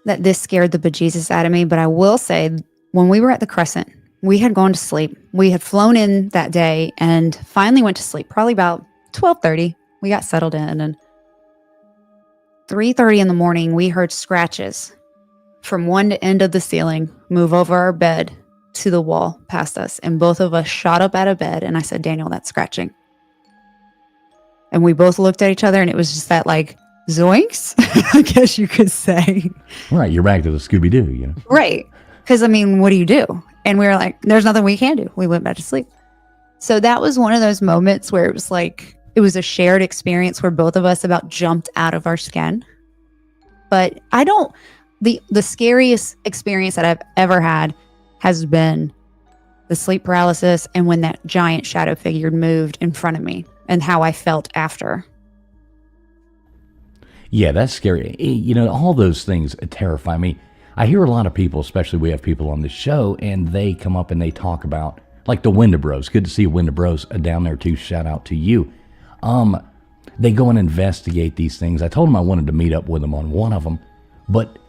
that this scared the bejesus out of me, but I will say when we were at the Crescent, we had gone to sleep. We had flown in that day and finally went to sleep, probably about 12:30. We got settled in, and 3:30 in the morning, we heard scratches from one end of the ceiling move over our bed to the wall past us. And both of us shot up out of bed. And I said, Daniel, that's scratching. And we both looked at each other, and it was just that like, zoinks, I guess you could say. Right. You're back to the Scooby-Doo, Right. Because, what do you do? And we were like, there's nothing we can do. We went back to sleep. So that was one of those moments where it was like, it was a shared experience where both of us about jumped out of our skin. But the scariest experience that I've ever had has been the sleep paralysis and when that giant shadow figure moved in front of me and how I felt after. Yeah, that's scary. All those things terrify me. I hear a lot of people, especially we have people on the show, and they come up and they talk about, like the Winda Bros. Good to see Winda Bros down there too. Shout out to you. They go and investigate these things. I told them I wanted to meet up with them on one of them, but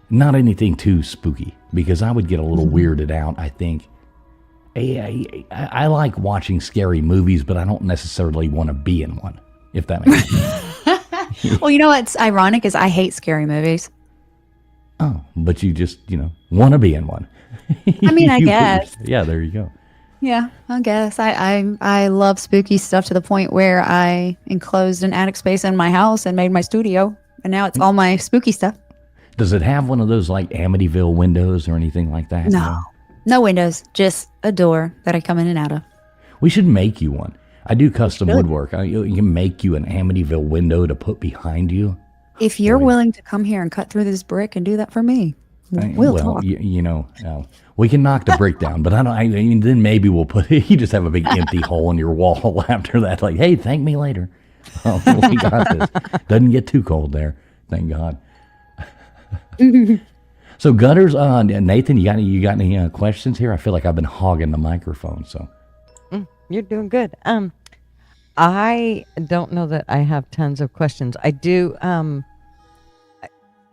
not anything too spooky because I would get a little weirded out, I think. I like watching scary movies, but I don't necessarily want to be in one, if that makes sense. Well, what's ironic is I hate scary movies. Oh, but you just, want to be in one. I guess. Yeah, there you go. Yeah, I guess I love spooky stuff to the point where I enclosed an attic space in my house and made my studio, and now it's all my spooky stuff. Does it have one of those like Amityville windows or anything like that? No, no windows, just a door that I come in and out of. We should make you one. I do custom Should. woodwork. You can make you an Amityville window to put behind you. If you're willing to come here and cut through this brick and do that for me, we'll talk. We can knock the brick down, but I mean, then maybe we'll put you just have a big empty hole in your wall after that. Like, hey, thank me later. Oh, we got this. Doesn't get too cold there, thank God. So gutters, Nathan, you got any questions here? I feel like I've been hogging the microphone. So You're doing good. I don't know that I have tons of questions. I do.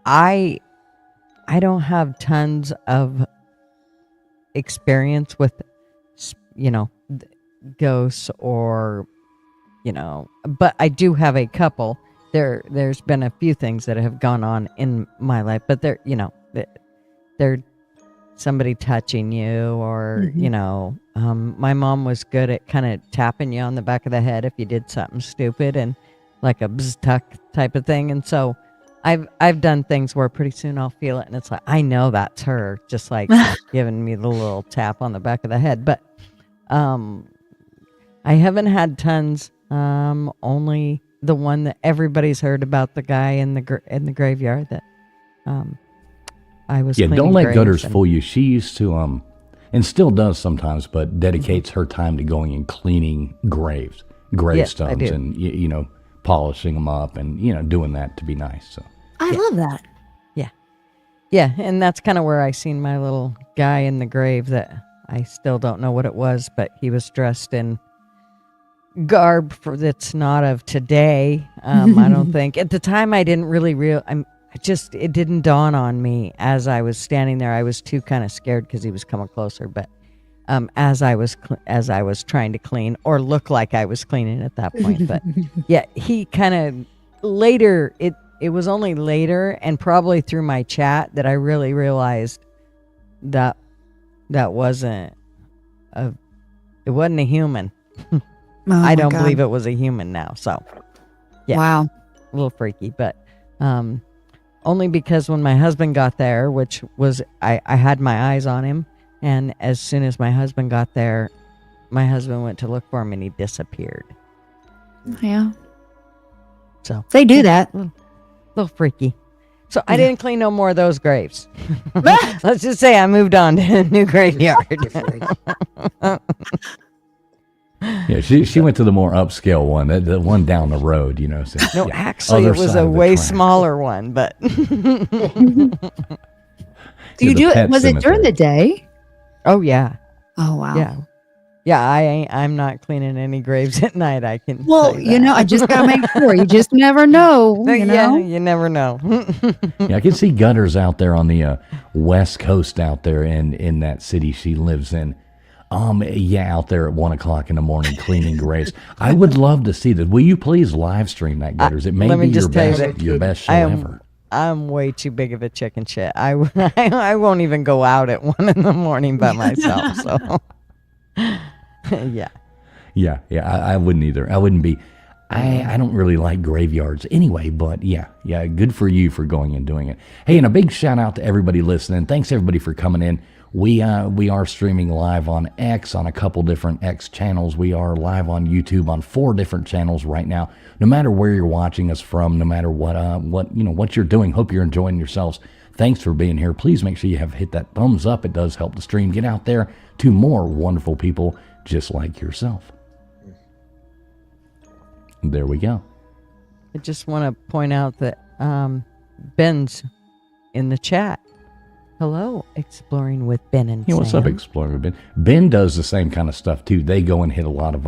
I don't have tons of experience with, ghosts or, but I do have a couple. There's been a few things that have gone on in my life, but they're somebody touching you or, my mom was good at kind of tapping you on the back of the head if you did something stupid and like a bzz tuck type of thing. And so I've done things where pretty soon I'll feel it and it's like, I know that's her, just like giving me the little tap on the back of the head. But I haven't had tons, only the one that everybody's heard about, the guy in the graveyard that I was cleaning don't let graves gutters and- fool you. She used to and still does sometimes, but dedicates her time to going and cleaning gravestones do. and polishing them up and doing that to be nice. So I love that. Yeah, and that's kind of where I seen my little guy in the grave that I still don't know what it was, but he was dressed in garb that's not of today. I don't think. At the time I didn't really it didn't dawn on me as I was standing there. I was too kind of scared because he was coming closer, but as I was trying to clean or look like I was cleaning at that point. But yeah, he kind of later, it was only later and probably through my chat that I really realized that wasn't it wasn't a human. Oh I don't my God. believe it was a human now. So yeah, Wow. a little freaky, but only because when my husband got there, which was I had my eyes on him, and as soon as my husband got there, my husband went to look for him and he disappeared. Yeah. So They do that. little freaky. So I didn't clean no more of those graves. Let's just say I moved on to a new graveyard. yeah, she went to the more upscale one, the one down the road. So, No, yeah, actually, other it was side a of the way track. smaller one, but Do you the do it? pet Was it during cemetery. the day? oh yeah, Oh wow. yeah. I'm not cleaning any graves at night. I can. Well, tell you that. I just gotta make sure. You just never know. Yeah, you never know. Yeah, I can see gutters out there on the west coast out there in that city she lives in. Out there at 1 o'clock in the morning cleaning graves. I would love to see that. Will you please live stream that, gutters? It may let me be your just tell you best, that your best show I am ever. I'm way too big of a chicken shit. I won't even go out at 1 in the morning by myself. So yeah. Yeah, I wouldn't either. I wouldn't be. I don't really like graveyards anyway, but yeah, good for you for going and doing it. Hey, and a big shout out to everybody listening. Thanks everybody for coming in. We are streaming live on X, on a couple different X channels. We are live on YouTube on 4 different channels right now. No matter where you're watching us from, no matter what you're doing, hope you're enjoying yourselves. Thanks for being here. Please make sure you have hit that thumbs up. It does help the stream get out there to more wonderful people just like yourself. There we go. I just want to point out that Ben's in the chat. Hello, Exploring with Ben and Hey, what's Sam. up, Explorer Ben? Ben does the same kind of stuff too. They go and hit a lot of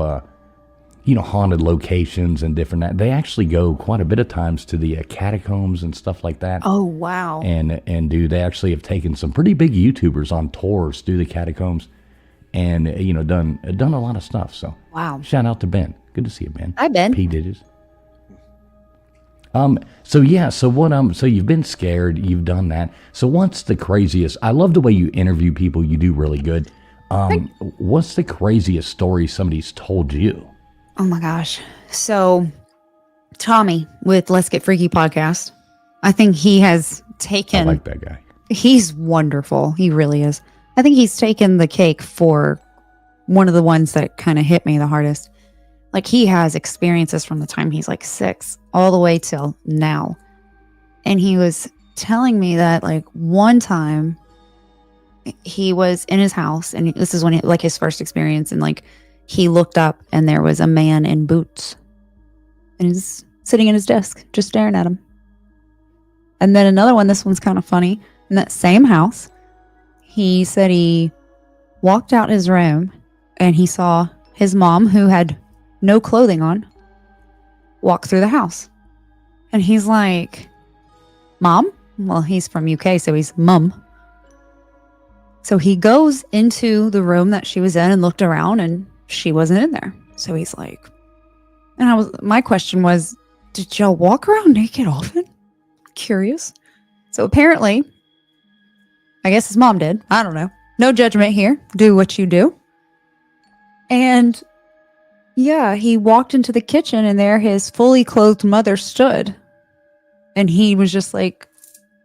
haunted locations and different. They actually go quite a bit of times to the catacombs and stuff like that. Oh wow. And they actually have taken some pretty big YouTubers on tours through the catacombs, and done a lot of stuff. So Wow. shout out to Ben. Good to see you, Ben. Hi, Ben. P did his. So you've been scared, you've done that. So what's the craziest? I love the way you interview people. You do really good. What's the craziest story somebody's told you? Oh my gosh. So Tommy with Let's Get Freaky podcast, I think he has taken. I like that guy. He's wonderful. He really is. I think he's taken the cake for one of the ones that kind of hit me the hardest. Like he has experiences from the time he's like 6 all the way till now. And he was telling me that like one time he was in his house and this is when like his first experience, and like he looked up and there was a man in boots and he's sitting at his desk just staring at him. And then another one, this one's kind of funny. In that same house, he said he walked out his room and he saw his mom, who had no clothing on, walk through the house. And he's like, Mom? Well, he's from UK, so he's Mum. So he goes into the room that she was in and looked around and she wasn't in there. So he's like, and my question was, did y'all walk around naked often? Curious. So apparently, I guess his mom did. I don't know. No judgment here. Do what you do. And yeah, he walked into the kitchen and there his fully clothed mother stood. And he was just like,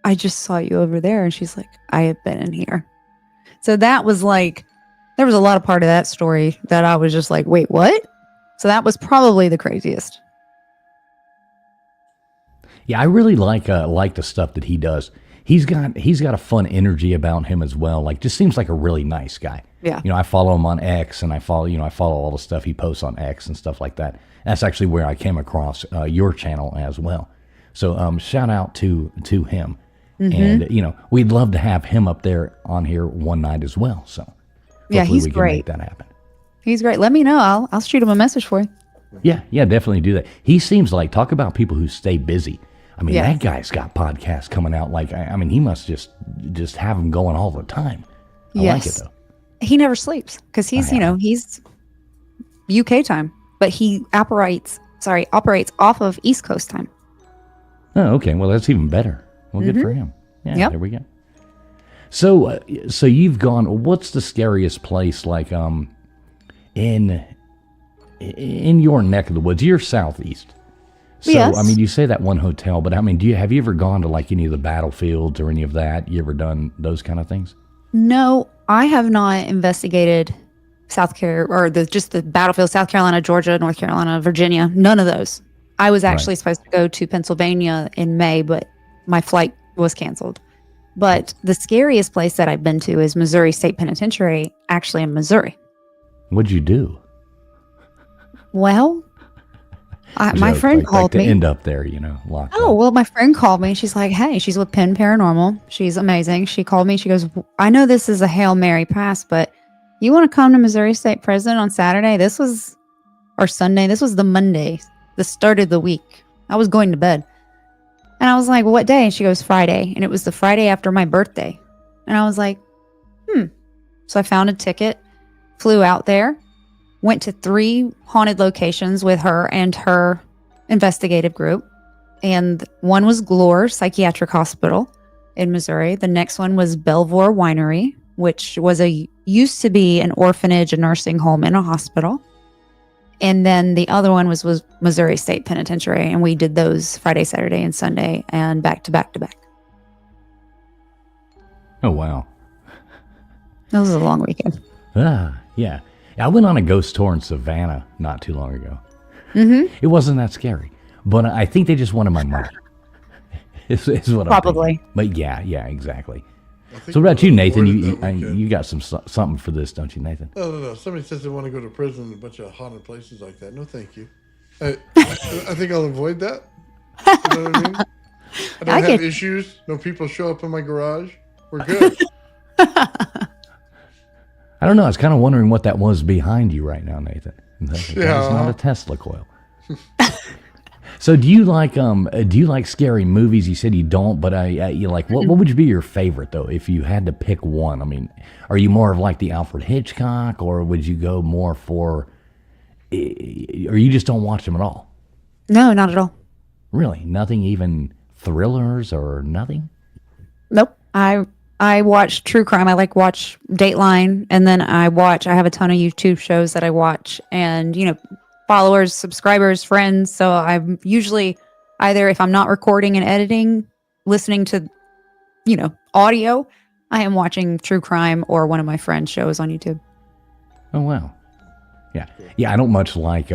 I just saw you over there. And she's like, I have been in here. So that was like, there was a lot of part of that story that I was just like, wait, what? So that was probably the craziest. Yeah, I really like the stuff that he does. He's got a fun energy about him as well. Like, just seems like a really nice guy. Yeah. I follow him on X, and I follow all the stuff he posts on X and stuff like that. That's actually where I came across your channel as well. So shout out to him. Mm-hmm. And we'd love to have him up there on here one night as well. So yeah, he's we can great. Make that happen. He's great. Let me know. I'll shoot him a message for you. Yeah, definitely do that. He seems like, talk about people who stay busy. I mean, That guy's got podcasts coming out. Like, I mean, he must just have them going all the time. I like it though. He never sleeps because he's UK time, but he operates off of East Coast time. Oh, okay. Well, that's even better. Well, good for him. Yeah, yep. There we go. So you've gone. What's the scariest place like in your neck of the woods? You're southeast. So, yes. I mean, you say that one hotel, but I mean, have you ever gone to like any of the battlefields or any of that? You ever done those kind of things? No, I have not investigated South Carolina or just the battlefield, South Carolina, Georgia, North Carolina, Virginia. None of those. I was actually supposed to go to Pennsylvania in May, but my flight was canceled. But the scariest place that I've been to is Missouri State Penitentiary, actually in Missouri. What'd you do? Well, my friend called me. To end up there, locked up. Well, my friend called me. She's like, hey, she's with Penn Paranormal. She's amazing. She called me. She goes, I know this is a Hail Mary pass, but you want to come to Missouri State Prison on Saturday? Or Sunday. This was the Monday, the start of the week. I was going to bed. And I was like, what day? And she goes, Friday. And it was the Friday after my birthday. And I was like, So I found a ticket, flew out there, went to 3 haunted locations with her and her investigative group. And one was Glore Psychiatric Hospital in Missouri. The next one was Belvoir Winery, which used to be an orphanage, a nursing home, and a hospital. And then the other one was Missouri State Penitentiary. And we did those Friday, Saturday, and Sunday, and back to back to back. Oh, wow. That was a long weekend. Yeah. I went on a ghost tour in Savannah not too long ago. Mm-hmm. It wasn't that scary, but I think they just wanted my money. is what Probably. I'm thinking. But yeah, exactly. So what about you, Nathan? You got something for this, don't you, Nathan? No. Somebody says they want to go to prison in a bunch of haunted places like that. No, thank you. I think I'll avoid that. You know what I mean? I don't have issues. No people show up in my garage. We're good. I don't know. I was kind of wondering what that was behind you right now, Nathan. That's not a Tesla coil. So do you like scary movies? You said you don't, but what would be your favorite though if you had to pick one? I mean, are you more of like the Alfred Hitchcock, or would you go more for, or you just don't watch them at all? No, not at all. Really? Nothing, even thrillers or nothing? Nope. I I watch true crime. I like watch Dateline, and then I have a ton of YouTube shows that I watch, and followers, subscribers, friends. So I'm usually either, if I'm not recording and editing, listening to audio, I am watching true crime or one of my friends' shows on YouTube. Oh, wow. Yeah, I don't much like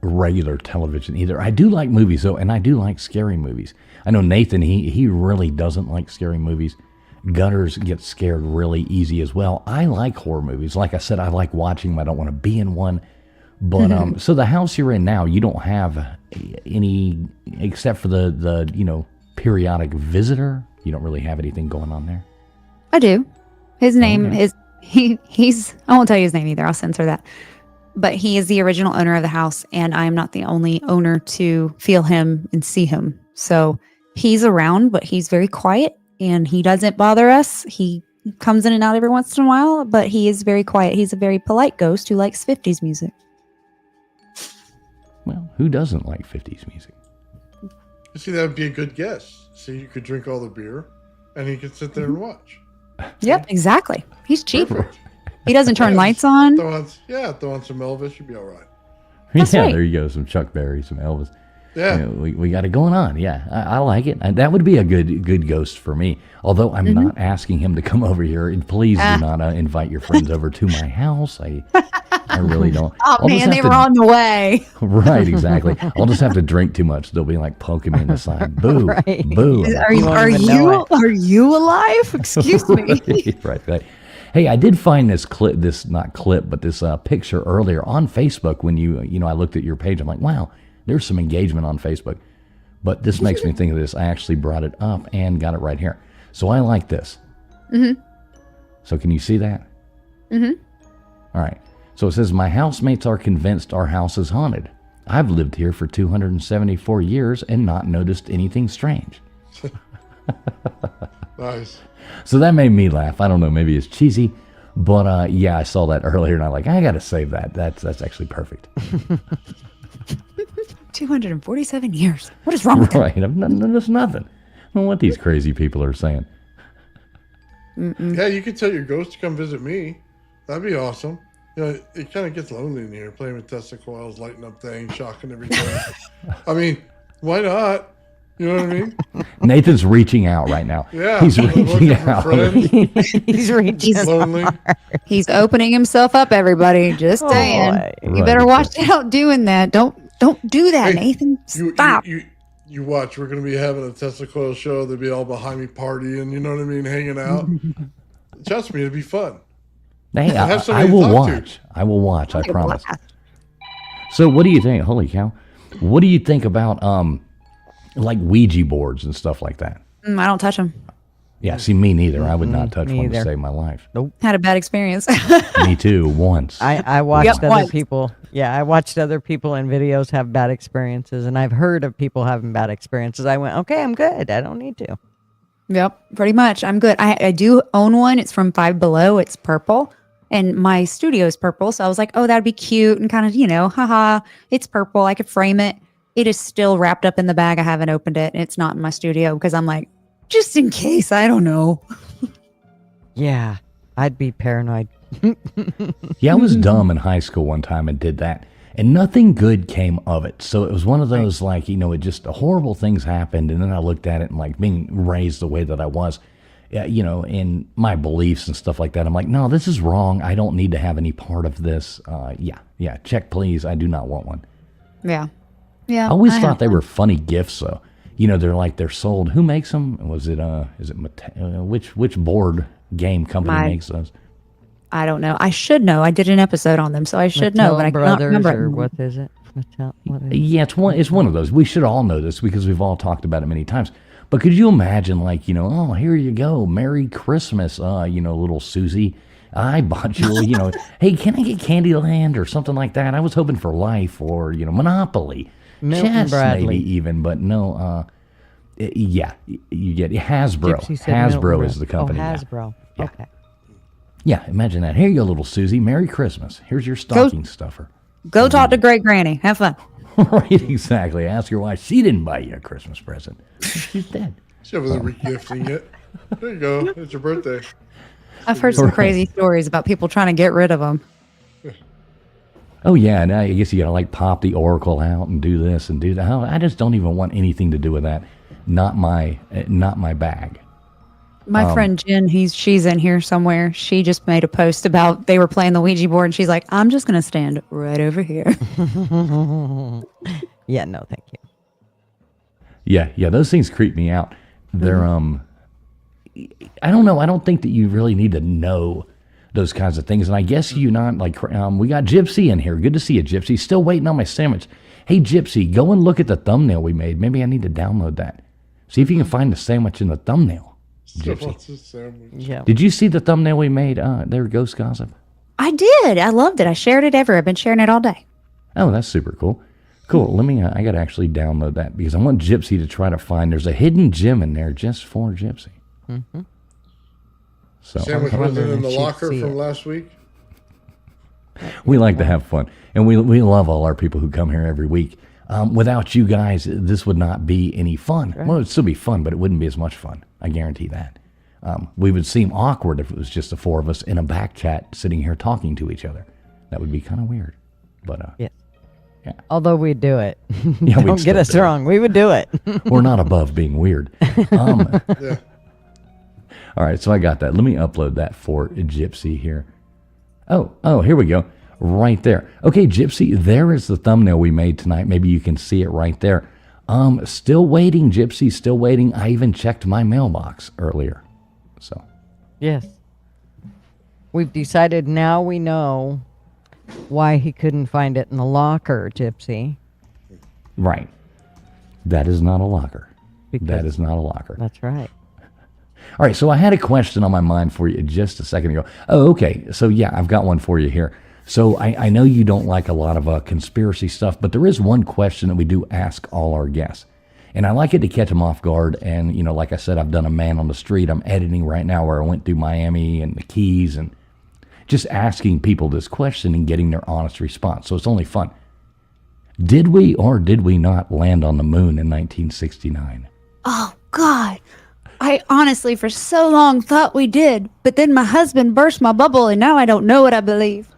regular television either. I do like movies, though, and I do like scary movies. I know Nathan, he really doesn't like scary movies. Gutters gets scared really easy as well. I like horror movies. Like I said, I like watching them. I don't want to be in one. But so the house you're in now, you don't have any, except for the periodic visitor. You don't really have anything going on there. I do. His name is he's. I won't tell you his name either. I'll censor that. But he is the original owner of the house, and I am not the only owner to feel him and see him. So he's around, but he's very quiet, and he doesn't bother us. He comes in and out every once in a while, but he is very quiet. He's a very polite ghost who likes 50s music. Well, who doesn't like 50s music? You see, that would be a good guess. See, you could drink all the beer, and he could sit there and watch. Yep, exactly. He's cheap. Perfect. He doesn't turn lights on. Throw on some Elvis, you'd be all right. That's yeah, right. There you go. Some Chuck Berry, some Elvis. Yeah. We got it going on. Yeah, I like it. That would be a good ghost for me. Although I'm not asking him to come over here. And please do not invite your friends over to my house. I really don't. Oh, man, they were on the way. Right, exactly. I'll just have to drink too much. They'll be like poking me in the side. Boo, Right. boo. Are you alive? Excuse me. Right. Hey, I did find this picture earlier on Facebook when I looked at your page. I'm like, wow, there's some engagement on Facebook. But this makes me think of this. I actually brought it up and got it right here. So I like this. Mm-hmm. So can you see that? Mm-hmm. All right. So it says, my housemates are convinced our house is haunted. I've lived here for 274 years and not noticed anything strange. Nice. So that made me laugh. I don't know, maybe it's cheesy, but I saw that earlier and I got to save that. That's actually perfect. 247 years. What is wrong with that? Right. That's nothing. I don't know what these crazy people are saying. Yeah, you could tell your ghost to come visit me. That'd be awesome. It kind of gets lonely in here, playing with Tesla coils, lighting up things, shocking everything. I mean, why not? You know what I mean? Nathan's reaching out right now. Yeah. He's reaching out. He's reaching. Lonely. He's opening himself up, everybody. Just saying. Right. You better watch out doing that. Don't do that, Nathan. Stop. You watch. We're going to be having a Tesla coil show. They'll be all behind me partying, you know what I mean, hanging out. Trust me, it'll be fun. Hey, Have I somebody will to talk watch. I will watch. I Like a promise. blast. So what do you think? Holy cow. What do you think about like Ouija boards and stuff like that? I don't touch them. Yeah, see, me neither. I would not touch me one to either. save my life. Had a bad experience. Me too, once. I watched Yep, other once. people. Yeah, I watched other people in videos have bad experiences, and I've heard of people having bad experiences. I went, okay, I'm good. I don't need to. Yep, pretty much. I'm good. I do own one. It's from Five Below. It's purple. And my studio is purple. So I was like, oh, that'd be cute. And kind of, haha, it's purple. I could frame it. It is still wrapped up in the bag. I haven't opened it. And it's not in my studio because I'm like, just in case. I don't know. Yeah, I'd be paranoid. Yeah, I was dumb in high school one time and did that. And nothing good came of it. So it was one of those, like, it just horrible things happened. And then I looked at it and, like, being raised the way that I was, in my beliefs and stuff like that, I'm like, no, this is wrong. I don't need to have any part of this. Yeah, check, please. I do not want one. Yeah. Yeah. I always thought have they one. were funny gifts, though. They're sold. Who makes them? Was it, is it, which board game company makes those? I don't know. I should know. I did an episode on them, so I should know, but I cannot Brothers, remember. or what is it? What is it? Yeah, it's one of those. We should all know this because we've all talked about it many times. But could you imagine, like, oh, here you go, Merry Christmas, little Susie. I bought you, hey, can I get Candyland or something like that? I was hoping for Life or, Monopoly. Milton Chess, Bradley. maybe even, but no. You get Hasbro. Gypsy said Hasbro Milton is the company. Oh, now. Hasbro. Yeah. Okay. Yeah, imagine that. Here you go, little Susie. Merry Christmas. Here's your stocking stuffer. Go talk to Great Granny. Have fun. Right, exactly. Ask her why she didn't buy you a Christmas present. She's dead. She was regifting it. There you go. It's your birthday. I've heard some crazy stories about people trying to get rid of them. Oh yeah, and I guess you gotta like pop the oracle out and do this and do that. I just don't even want anything to do with that. Not my bag. My friend Jen, she's in here somewhere. She just made a post about they were playing the Ouija board, and she's like, "I'm just gonna stand right over here." Yeah, no, thank you. Yeah, those things creep me out. They're I don't know. I don't think that you really need to know those kinds of things. And I guess you not like. We got Gypsy in here. Good to see you, Gypsy. Still waiting on my sandwich. Hey, Gypsy, go and look at the thumbnail we made. Maybe I need to download that. See if you can find the sandwich in the thumbnail. Gypsy. Yeah. Did you see the thumbnail we made? There, Ghost Gossip. I did. I loved it. I shared it everywhere. I've been sharing it all day. Oh, that's super cool. Cool. Let me. I got to actually download that because I want Gypsy to try to find. There's a hidden gem in there just for Gypsy. Mm-hmm. So Sandwich wasn't in the she'd locker see from it. last week. we like to have fun, and we love all our people who come here every week. Without you guys, this would not be any fun. Right. Well, it'd still be fun, but it wouldn't be as much fun. I guarantee that. We would seem awkward if it was just the four of us in a back chat sitting here talking to each other. That would be kind of weird. But yeah. Yeah. Although we'd do it. Yeah, Don't get us wrong. We would do it. We're not above being weird. Yeah. All right, so I got that. Let me upload that for Gypsy here. Oh, here we go. Right there. Okay, Gypsy, there is the thumbnail we made tonight. Maybe you can see it right there. Still waiting, Gypsy, still waiting. I even checked my mailbox earlier. So. Yes. We've decided now we know why he couldn't find it in the locker, Gypsy. Right. That is not a locker. Because that is not a locker. That's right. All right, so I had a question on my mind for you just a second ago. Oh, okay. So, yeah, I've got one for you here. So I know you don't like a lot of conspiracy stuff, but there is one question that we do ask all our guests. And I like it to catch them off guard. And, like I said, I've done a man on the street. I'm editing right now where I went through Miami and the Keys and just asking people this question and getting their honest response. So it's only fun. Did we or did we not land on the moon in 1969? Oh, God. I honestly, for so long, thought we did. But then my husband burst my bubble, and now I don't know what I believe.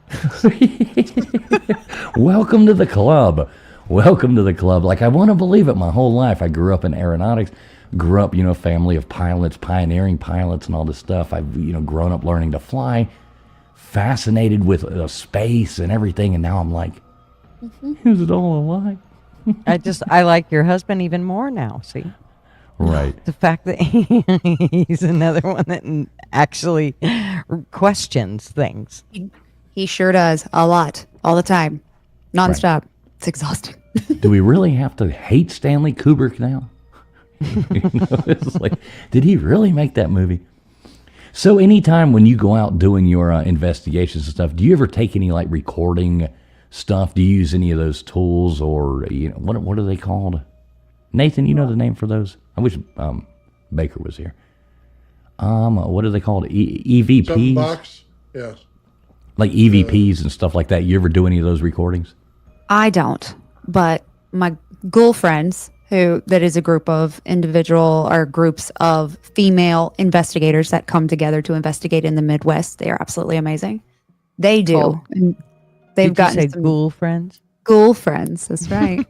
Welcome to the club. Welcome to the club. Like, I want to believe it my whole life. I grew up in aeronautics, grew up, a family of pilots, pioneering pilots and all this stuff. I've, grown up learning to fly, fascinated with space and everything. And now I'm like, is it all a lie? I like your husband even more now, see? Right. The fact that he's another one that actually questions things. He sure does. A lot. All the time. Nonstop. Right. It's exhausting. Do we really have to hate Stanley Kubrick now? It's like, did he really make that movie? So anytime when you go out doing your investigations and stuff, do you ever take any like recording stuff? Do you use any of those tools or, what are they called? Nathan, you know the name for those? I wish Baker was here. What are they called? EVPs? Something box? Yes. Like EVPs and stuff like that. You ever do any of those recordings? I don't, but my ghoul friends, that is a group of groups of female investigators that come together to investigate in the Midwest. They are absolutely amazing. They do. Oh. And they've got ghoul friends? Ghoul friends, that's right.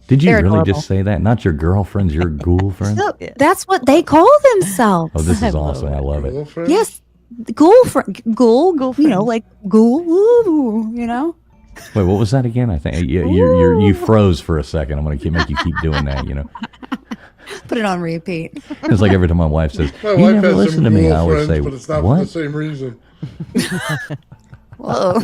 Did you really just say that? Not your girlfriends, your ghoul friends? So, that's what they call themselves. Oh, this is awesome. I love it. Yes. Ghoul, like ghoul, Wait, what was that again? I think you froze for a second. I'm going to make you keep doing that, Put it on repeat. It's like every time my wife says, my you wife never has listen to some me, ghoul I always friends, say, but it's not what? for the same reason. Whoa.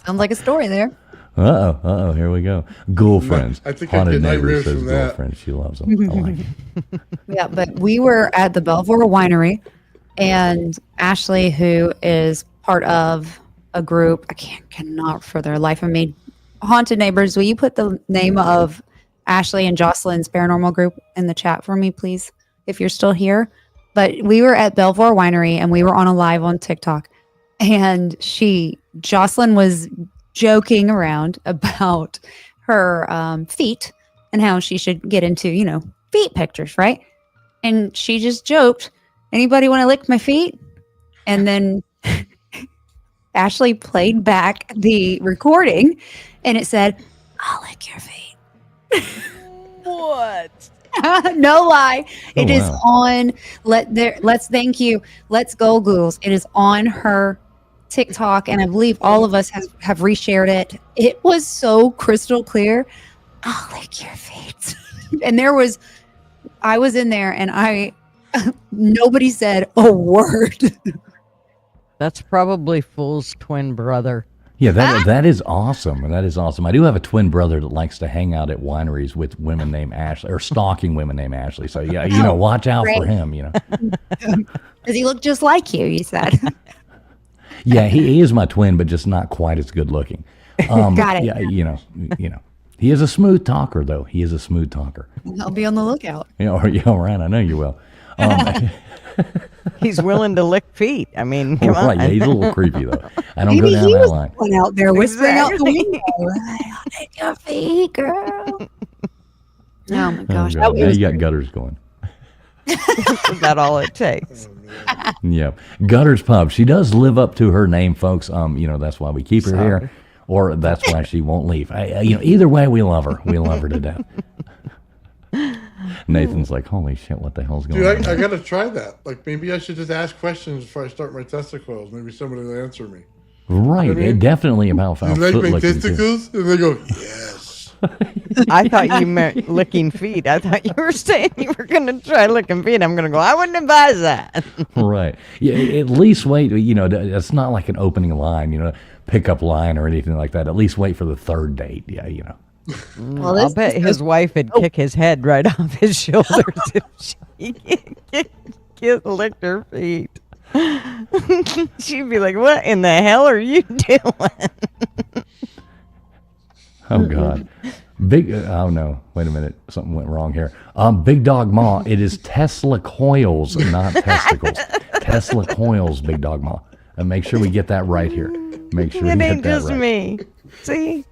Sounds like a story there. Uh-oh, here we go. Ghoul friends. I think Haunted I get neighbor nightmares says from ghoul that. friends. She loves them. I like it. Yeah, but we were at the Belvoir Winery, and Ashley, who is part of a group, I cannot for their life of me, Haunted Neighbors, will you put the name of Ashley and Jocelyn's paranormal group in the chat for me, please, if you're still here? But we were at Belvoir Winery, and we were on a live on TikTok, and Jocelyn was joking around about her feet and how she should get into, feet pictures, right? And she just joked Anybody want to lick my feet? And then Ashley played back the recording and it said, I'll lick your feet. What? No lie. It is wow. on let's thank you. Let's go Googles. It is on her TikTok, and I believe all of us have reshared it. It was so crystal clear. I'll lick your feet. And I was in there and nobody said a word. That's probably Fool's twin brother. Yeah, that is awesome. That is awesome. I do have a twin brother that likes to hang out at wineries with women named Ashley, or stalking women named Ashley. So yeah, watch out for him. Does he look just like you said? Yeah, he is my twin, but just not quite as good looking. Got it. Yeah, he is a smooth talker, though. He is a smooth talker. I'll be on the lookout. Yeah, right. I know you will. He's willing to lick feet. I mean, come on. Right? Yeah, he's a little creepy though. I don't Maybe go down he that was line. the one out there whispering out the Exactly. window. I'll take your feet, girl. Oh my Oh, gosh. God. Now you got gutters going. Is that all it takes? Yeah, Gutters Pub. She does live up to her name, folks. That's why we keep her here, or that's why she won't leave. Either way, we love her. We love her to death. Nathan's like, holy shit, what the hell's going on? Dude, I gotta try that. Like, maybe I should just ask questions before I start my testicles. Maybe somebody will answer me. Right, You know what I mean? Definitely about You foul like foot my licking, too. testicles? And they go, yes. I thought you meant licking feet. I thought you were saying you were going to try licking feet. I'm going to go, I wouldn't advise that. Right. Yeah, at least wait, it's not like an opening line, pickup line or anything like that. At least wait for the third date. Yeah, Well, I'll bet his wife would kick his head right off his shoulders if she licked her feet. She'd be like, what in the hell are you doing? Oh, God. Oh, no. Wait a minute. Something went wrong here. Big Dog Ma, it is Tesla coils, not testicles. Tesla coils, Big Dog Ma. And make sure we get that right here. Make sure we It get ain't that just right. me. See?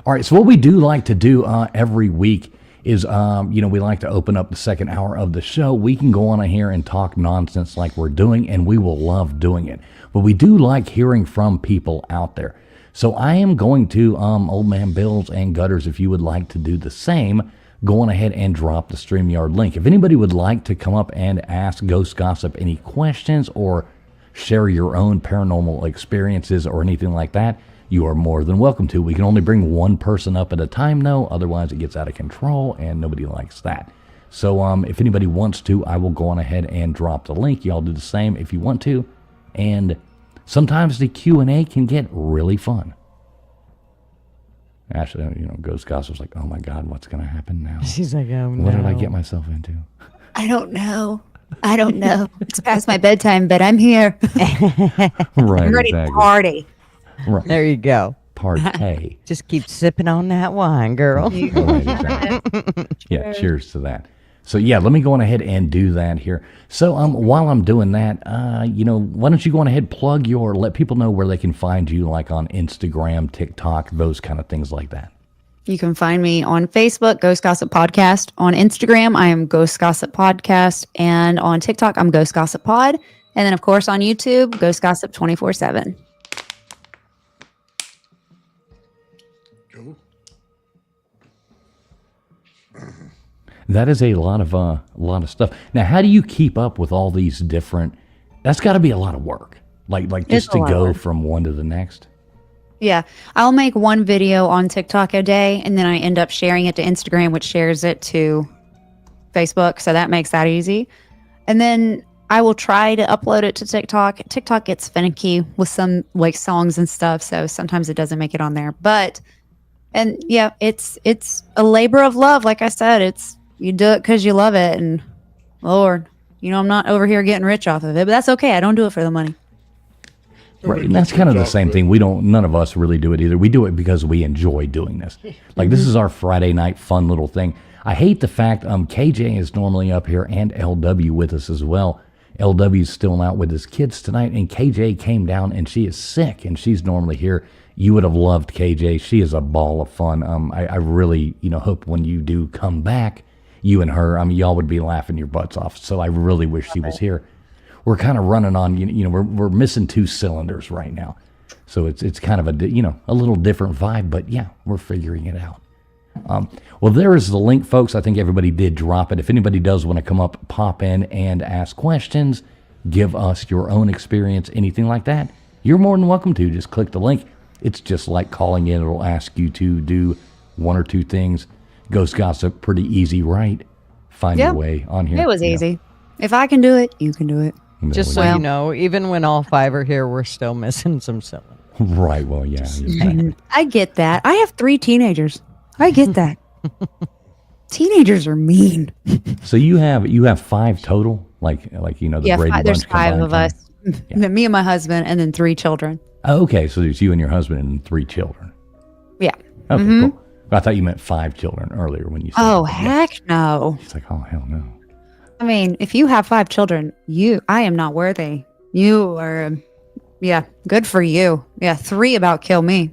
All right, so what we do like to do every week is, we like to open up the second hour of the show. We can go on here and talk nonsense like we're doing, and we will love doing it. But we do like hearing from people out there. So I am going to, Old Man Bills and Gutters, if you would like to do the same, go on ahead and drop the StreamYard link. If anybody would like to come up and ask Ghost Gossip any questions or share your own paranormal experiences or anything like that, you are more than welcome to. We can only bring one person up at a time, though. Otherwise, it gets out of control, and nobody likes that. So if anybody wants to, I will go on ahead and drop the link. Y'all do the same if you want to. And sometimes the Q&A can get really fun. Ashley, Ghost Gossip's like, oh, my God, what's going to happen now? She's like, oh, no. What did I get myself into? I don't know. It's past my bedtime, but I'm here. Right, I'm ready to party. Right. There you go. Partay. Just keep sipping on that wine, girl. Right, exactly. Yeah, cheers to that. So yeah, let me go on ahead and do that here. So while I'm doing that, why don't you go on ahead, let people know where they can find you, like on Instagram, TikTok, those kind of things like that. You can find me on Facebook, Ghost Gossip Podcast. On Instagram, I am Ghost Gossip Podcast. And on TikTok, I'm Ghost Gossip Pod. And then, of course, on YouTube, Ghost Gossip 24/7. Cool. That is a lot of stuff. Now, how do you keep up with all these different? That's got to be a lot of work. Like just to go from one to the next. Yeah, I'll make one video on TikTok a day, and then I end up sharing it to Instagram, which shares it to Facebook. So that makes that easy. And then I will try to upload it to TikTok. TikTok gets finicky with some like songs and stuff, so sometimes it doesn't make it on there. And yeah, it's a labor of love. Like I said, you do it because you love it, and Lord, I'm not over here getting rich off of it, but that's okay. I don't do it for the money. Right, and that's kind of the same thing. None of us really do it either. We do it because we enjoy doing this. Like, this is our Friday night fun little thing. I hate the fact KJ is normally up here and LW with us as well. LW's still out with his kids tonight, and KJ came down and she is sick, and she's normally here. You would have loved KJ. She is a ball of fun. I really, hope when you do come back you and her. I mean, y'all would be laughing your butts off. So I really wish she was here. We're kind of running on, we're missing 2 cylinders right now. So it's kind of a little different vibe, but yeah, we're figuring it out. Well, there is the link, folks. I think everybody did drop it. If anybody does want to come up, pop in and ask questions, give us your own experience, anything like that, you're more than welcome to. Just click the link. It's just like calling in. It'll ask you to do 1 or 2 things. Ghost Gossip, pretty easy, right? Find your way on here. It was easy. If I can do it, you can do it. Just so you know, even when all 5 are here, we're still missing some cylinders. Right. Well, yeah. Exactly. I get that. I have 3 teenagers. I get that. Teenagers are mean. So you have 5 total, like the Brady there's Bunch 5 combined of us. Yeah. Me and my husband, and then 3 children. Oh, okay, so there's you and your husband and 3 children. Yeah. Okay, cool. I thought you meant 5 children earlier when you said. Oh, heck no. It's like, oh, hell no. I mean, if you have 5 children, I am not worthy. You are, good for you. Yeah, 3 about kill me.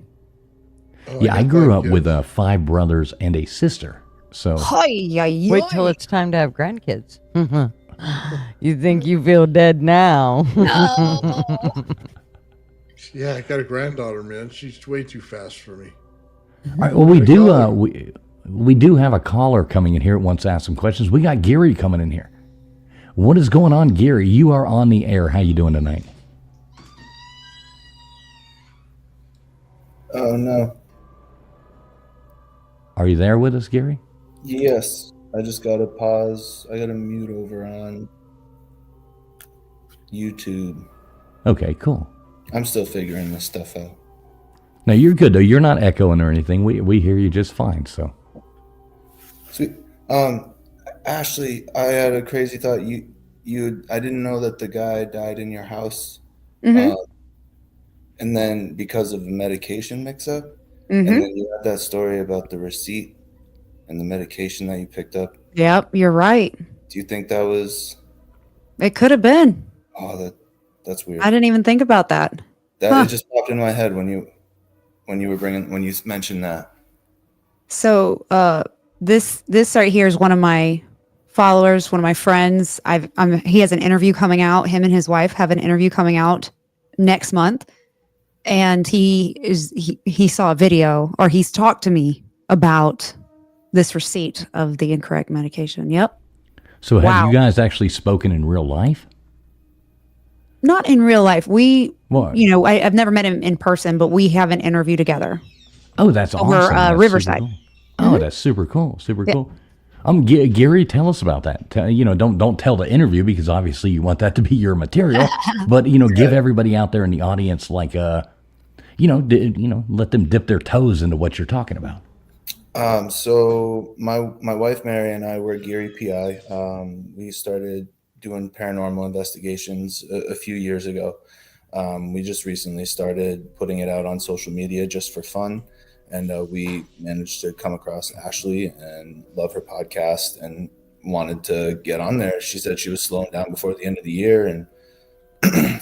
Oh, Yeah, I grew up with 5 brothers and a sister. So Wait till it's time to have grandkids. You think you feel dead now? Yeah, I got a granddaughter, man. She's way too fast for me. all right, well, we do have a caller coming in here that wants to ask some questions. We got Gary coming in here. What is going on, Gary? You are on the air. How you doing tonight? Oh, no. Are you there with us, Gary? Yes. I just got to pause. I got to mute over on YouTube. Okay, cool. I'm still figuring this stuff out. No, you're good, though. You're not echoing or anything. We hear you just fine, so. Sweet. Ashley, I had a crazy thought. I didn't know that the guy died in your house. Mm-hmm. And then because of a medication mix-up. Mm-hmm. And then you had that story about the receipt and the medication that you picked up. Yep, you're right. Do you think that was... It could have been. Oh, that's weird. I didn't even think about that. It just popped in my head when you mentioned that. So this right here is one of my followers, one of my friends. He has an interview coming out. Him and his wife have an interview coming out next month, and he saw a video, or he's talked to me about this receipt of the incorrect medication. Yep. So have you guys actually spoken in real life? Not in real life. What? I've never met him in person, but we have an interview together. Oh, that's over, awesome. That's Riverside. Super cool. Oh, that's super cool. Super cool. Gary, tell us about that. Don't tell the interview, because obviously you want that to be your material. But give everybody out there in the audience let them dip their toes into what you're talking about. So my wife Mary and I were Geary PI. We started doing paranormal investigations a few years ago. We just recently started putting it out on social media just for fun. And we managed to come across Ashley and love her podcast and wanted to get on there. She said she was slowing down before the end of the year. And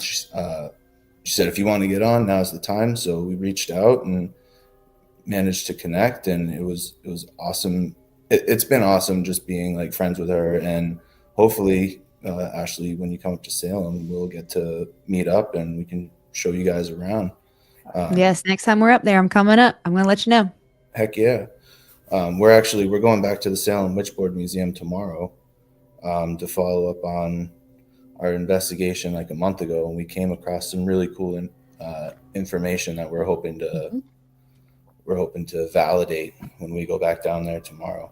she said, if you want to get on, now's the time. So we reached out and managed to connect. And it was awesome. It's been awesome just being like friends with her. And hopefully, Ashley, when you come up to Salem, we'll get to meet up and we can show you guys around. Yes, next time we're up there, I'm coming up. I'm going to let you know. Heck yeah. We're going back to the Salem Witchboard Museum tomorrow to follow up on our investigation like a month ago, and we came across some really cool information that we're hoping to validate when we go back down there tomorrow.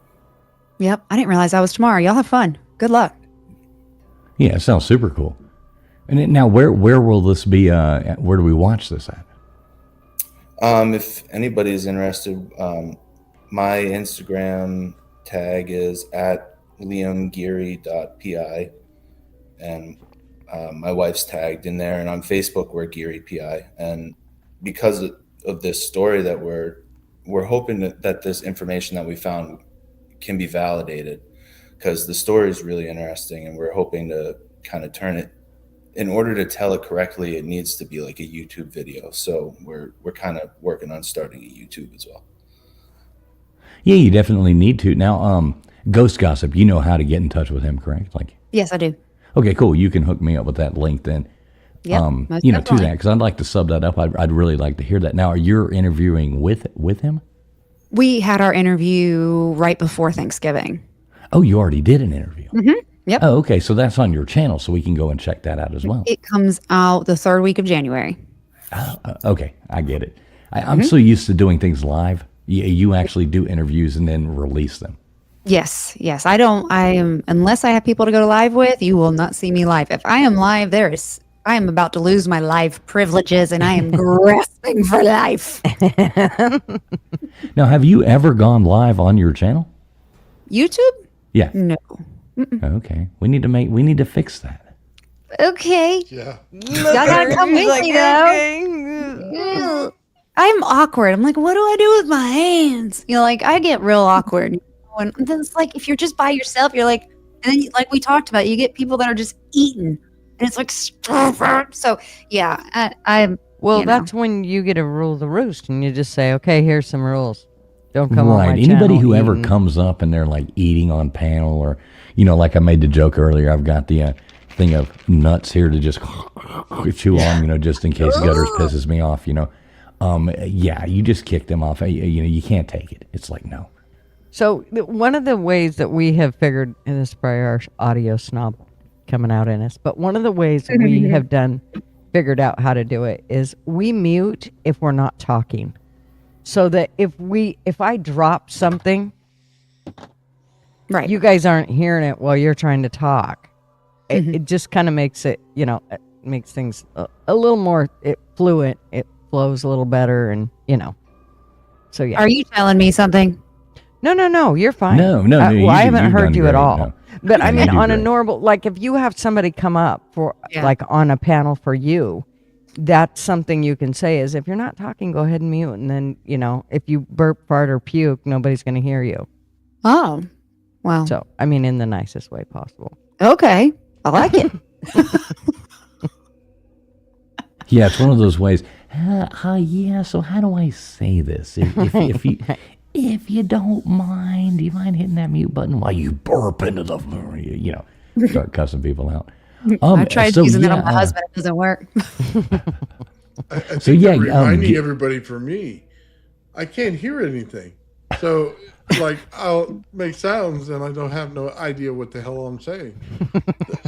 Yep, I didn't realize that was tomorrow. Y'all have fun. Good luck. Yeah, it sounds super cool. And now, where will this be? Where do we watch this at? If anybody is interested, my Instagram tag is at liamgeary.pi, and my wife's tagged in there, and on Facebook we're Geary PI. And because of this story that we're hoping that this information that we found can be validated, because the story is really interesting, and we're hoping to kind of turn it. In order to tell it correctly, it needs to be like a YouTube video. So we're kind of working on starting a YouTube as well. Yeah, you definitely need to. Now, Ghost Gossip, you know how to get in touch with him, correct? Like, Yes, I do. okay, cool. You can hook me up with that link then. Yep, most To definitely. that, because I'd like to sub that up. I'd really like to hear that. Now, you're interviewing with him? We had our interview right before Thanksgiving. Oh, you already did an interview. Yep. Oh, okay. So that's on your channel, so we can go and check that out as well. It comes out the third week of January. Okay, I get it. I'm so used to doing things live. You actually do interviews and then release them. Yes. I am, unless I have people to go live with, you will not see me live. If I am live, I am about to lose my live privileges and I am grasping for life. Now, have you ever gone live on your channel? YouTube? Yeah. No. Okay. We need to fix that. Okay. Yeah. Y'all gotta come with me though. I'm awkward. I'm like, what do I do with my hands? Like I get real awkward. And then it's like if you're just by yourself, you're like, and then like we talked about, you get people that are just eating, and it's like, so yeah. I'm. Well, that's when you get to rule the roost, and you just say, "Okay, here's some rules. Don't come on my Right. channel Anybody who ever eating." comes up and they're like eating on panel, or like I made the joke earlier, I've got the thing of nuts here to just chew on, just in case Gutters pisses me off. You just kick them off. You can't take it. It's like no. So one of the ways that we have figured, and this is probably our audio snob coming out in us, but one of the ways we have figured out how to do it is we mute if we're not talking. So that if I drop something, right, you guys aren't hearing it while you're trying to talk. It just kind of makes it, it makes things a little more fluent. It flows a little better, and so yeah. Are you telling me something? No, you're fine. No, I haven't heard you at all. No. But I mean, you do on a great. normal, like if you have somebody come up for like on a panel for you, that's something you can say is if you're not talking, go ahead and mute. And then, if you burp, fart, or puke, nobody's going to hear you. Oh, well. So, I mean, in the nicest way possible. Okay. I like it. Yeah, it's one of those ways. Yeah. So how do I say this? If you don't mind, do you mind hitting that mute button while you burp into the, start cussing people out. I tried using that on my husband. It doesn't work. I think reminding everybody for me, I can't hear anything. So, like, I'll make sounds and I don't have no idea what the hell I'm saying.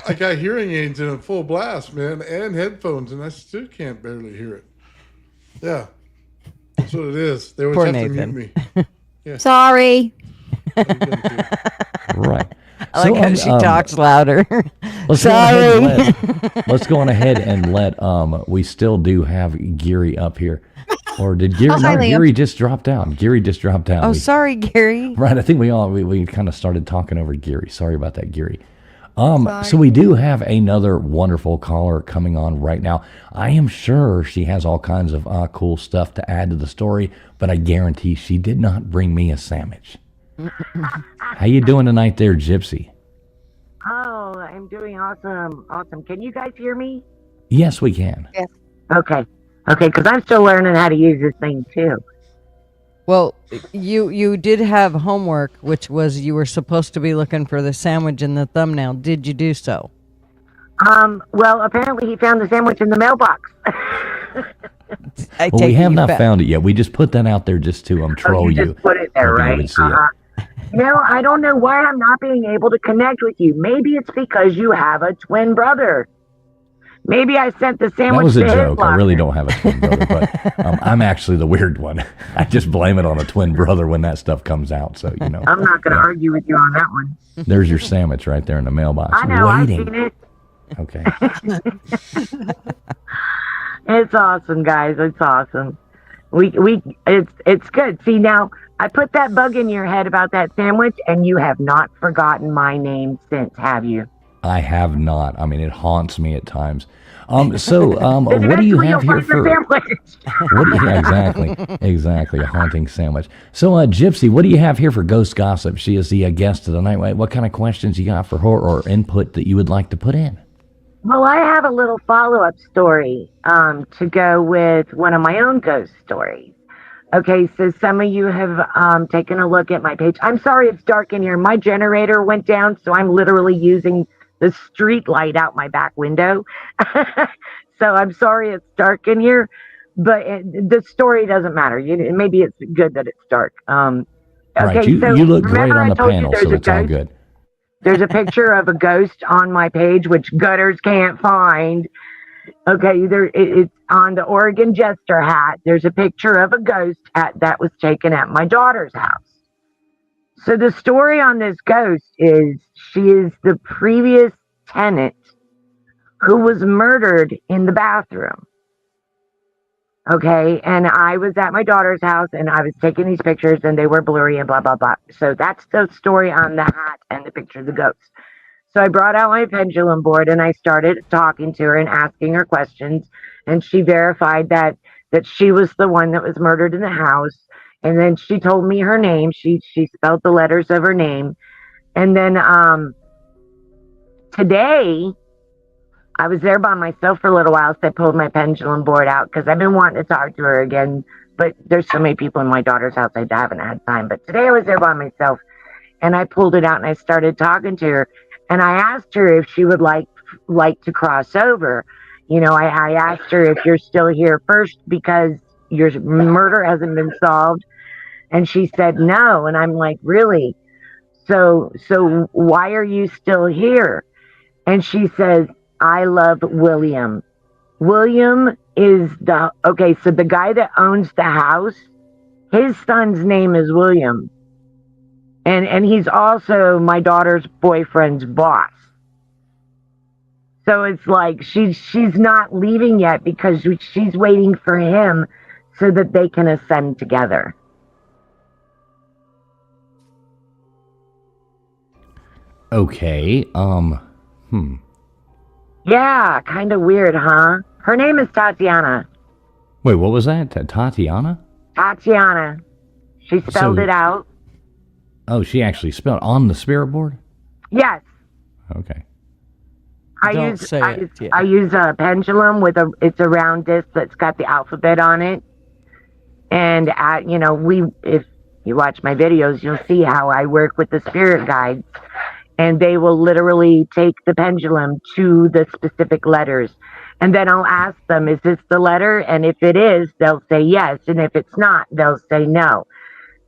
I got hearing aids in a full blast, man, and headphones, and I still can't barely hear it. Yeah. That's what it is. They always Poor have Nathan. to mute me. Yeah. Sorry. Right. I like how she talks louder. Let's go on ahead and let we still do have Gary up here. Or did Gary Gary just dropped out? Gary just dropped out. Oh, sorry, Gary. Right, I think we kind of started talking over Gary. Sorry about that, Gary. So we do have another wonderful caller coming on right now. I am sure she has all kinds of cool stuff to add to the story, but I guarantee she did not bring me a sandwich. How you doing tonight there, Gypsy? Oh, I'm doing awesome. Can you guys hear me? Yes, we can. Yes. Okay, because I'm still learning how to use this thing too. Well, you did have homework, which was you were supposed to be looking for the sandwich in the thumbnail. Did you do so? Well, apparently he found the sandwich in the mailbox. We have not found it yet. We just put that out there just to troll you. Just put it there, right? I don't know why I'm not being able to connect with you. Maybe it's because you have a twin brother. Maybe I sent the sandwich. That was a to joke. his I really don't have a twin brother, but I'm actually the weird one. I just blame it on a twin brother when that stuff comes out. So I'm not going to argue with you on that one. There's your sandwich right there in the mailbox. I know. Waiting. I've seen it. Okay. It's awesome, guys. It's awesome. It's good. See, now I put that bug in your head about that sandwich, and you have not forgotten my name since, have you? I have not. I mean, it haunts me at times. What do you have here for? Exactly, a haunting sandwich. So, Gypsy, what do you have here for Ghost Gossip? She is the guest of the night. What kind of questions you got for her or input that you would like to put in? Well, I have a little follow-up story to go with one of my own ghost stories. Okay, so some of you have taken a look at my page. I'm sorry it's dark in here. My generator went down, so I'm literally using the street light out my back window. So I'm sorry it's dark in here, but the story doesn't matter. Maybe it's good that it's dark. Right. Okay, so You look great remember on I the told you panel, there's so a it's all ghost? good. There's a picture of a ghost on my page, which gutters can't find. Okay, it's on the Oregon Jester hat. There's a picture of a ghost hat that was taken at my daughter's house. So the story on this ghost is she is the previous tenant who was murdered in the bathroom. Okay, and I was at my daughter's house and I was taking these pictures and they were blurry and blah, blah, blah. So that's the story on the hat and the picture of the ghost. So I brought out my pendulum board and I started talking to her and asking her questions. And she verified that she was the one that was murdered in the house. And then she told me her name. She spelled the letters of her name. And then today I was there by myself for a little while. So I pulled my pendulum board out because I've been wanting to talk to her again. But there's so many people in my daughter's house I haven't had time. But today I was there by myself and I pulled it out and I started talking to her. And I asked her if she would like to cross over. I asked her if you're still here first because your murder hasn't been solved. And she said no. And I'm like, really? So why are you still here? And she says, I love William. William is so the guy that owns the house, his son's name is William. And he's also my daughter's boyfriend's boss. So it's like she's not leaving yet because she's waiting for him so that they can ascend together. Okay. Yeah, kind of weird, huh? Her name is Tatiana. Wait, what was that? Tatiana? Tatiana. She spelled it out. Oh, she actually spelled on the spirit board? Yes. Okay. I use a pendulum it's a round disc that's got the alphabet on it. And if you watch my videos, you'll see how I work with the spirit guides. And they will literally take the pendulum to the specific letters. And then I'll ask them, is this the letter? And if it is, they'll say yes. And if it's not, they'll say no.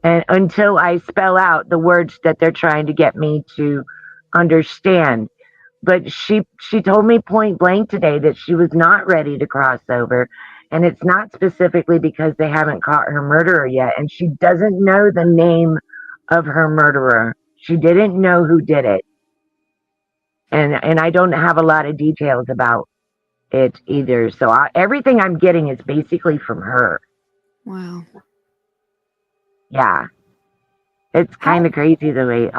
And until I spell out the words that they're trying to get me to understand. But she told me point blank today that she was not ready to cross over. And it's not specifically because they haven't caught her murderer yet. And she doesn't know the name of her murderer. She didn't know who did it. And I don't have a lot of details about it either. So everything I'm getting is basically from her. Wow. Yeah. It's kind of crazy the way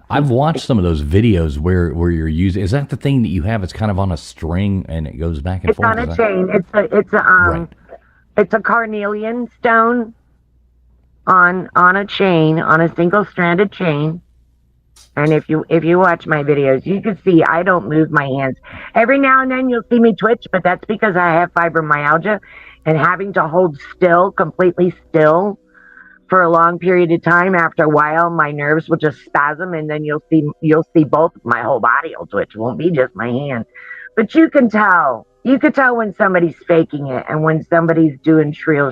I've watched some of those videos where you're using. Is that the thing that you have? It's kind of on a string and it goes back and forth. It's on a chain. It's a carnelian stone on a chain, on a single stranded chain. And if you watch my videos, you can see I don't move my hands. Every now and then you'll see me twitch, but that's because I have fibromyalgia and having to hold still, completely still for a long period of time. After a while, my nerves will just spasm, and then you'll see both my whole body will twitch. It won't be just my hand, but you can tell. You can tell when somebody's faking it and when somebody's doing true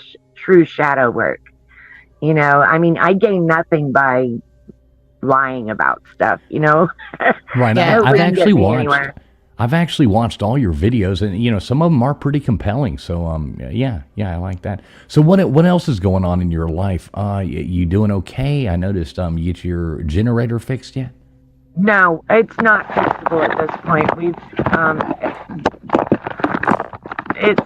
shadow work. I gain nothing by lying about stuff. Right. Yeah. I've actually watched all your videos, and some of them are pretty compelling. So yeah, I like that. So what else is going on in your life? You doing okay? I noticed you get your generator fixed yet? No, it's not fixable at this point. It's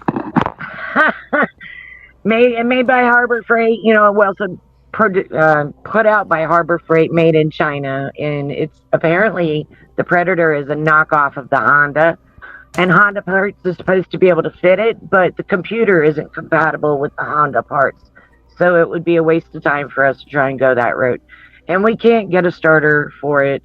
made by Harbor Freight. Also put out by Harbor Freight, made in China, and it's apparently the Predator is a knockoff of the Honda, and Honda parts are supposed to be able to fit it, but the computer isn't compatible with the Honda parts, so it would be a waste of time for us to try and go that route, and we can't get a starter for it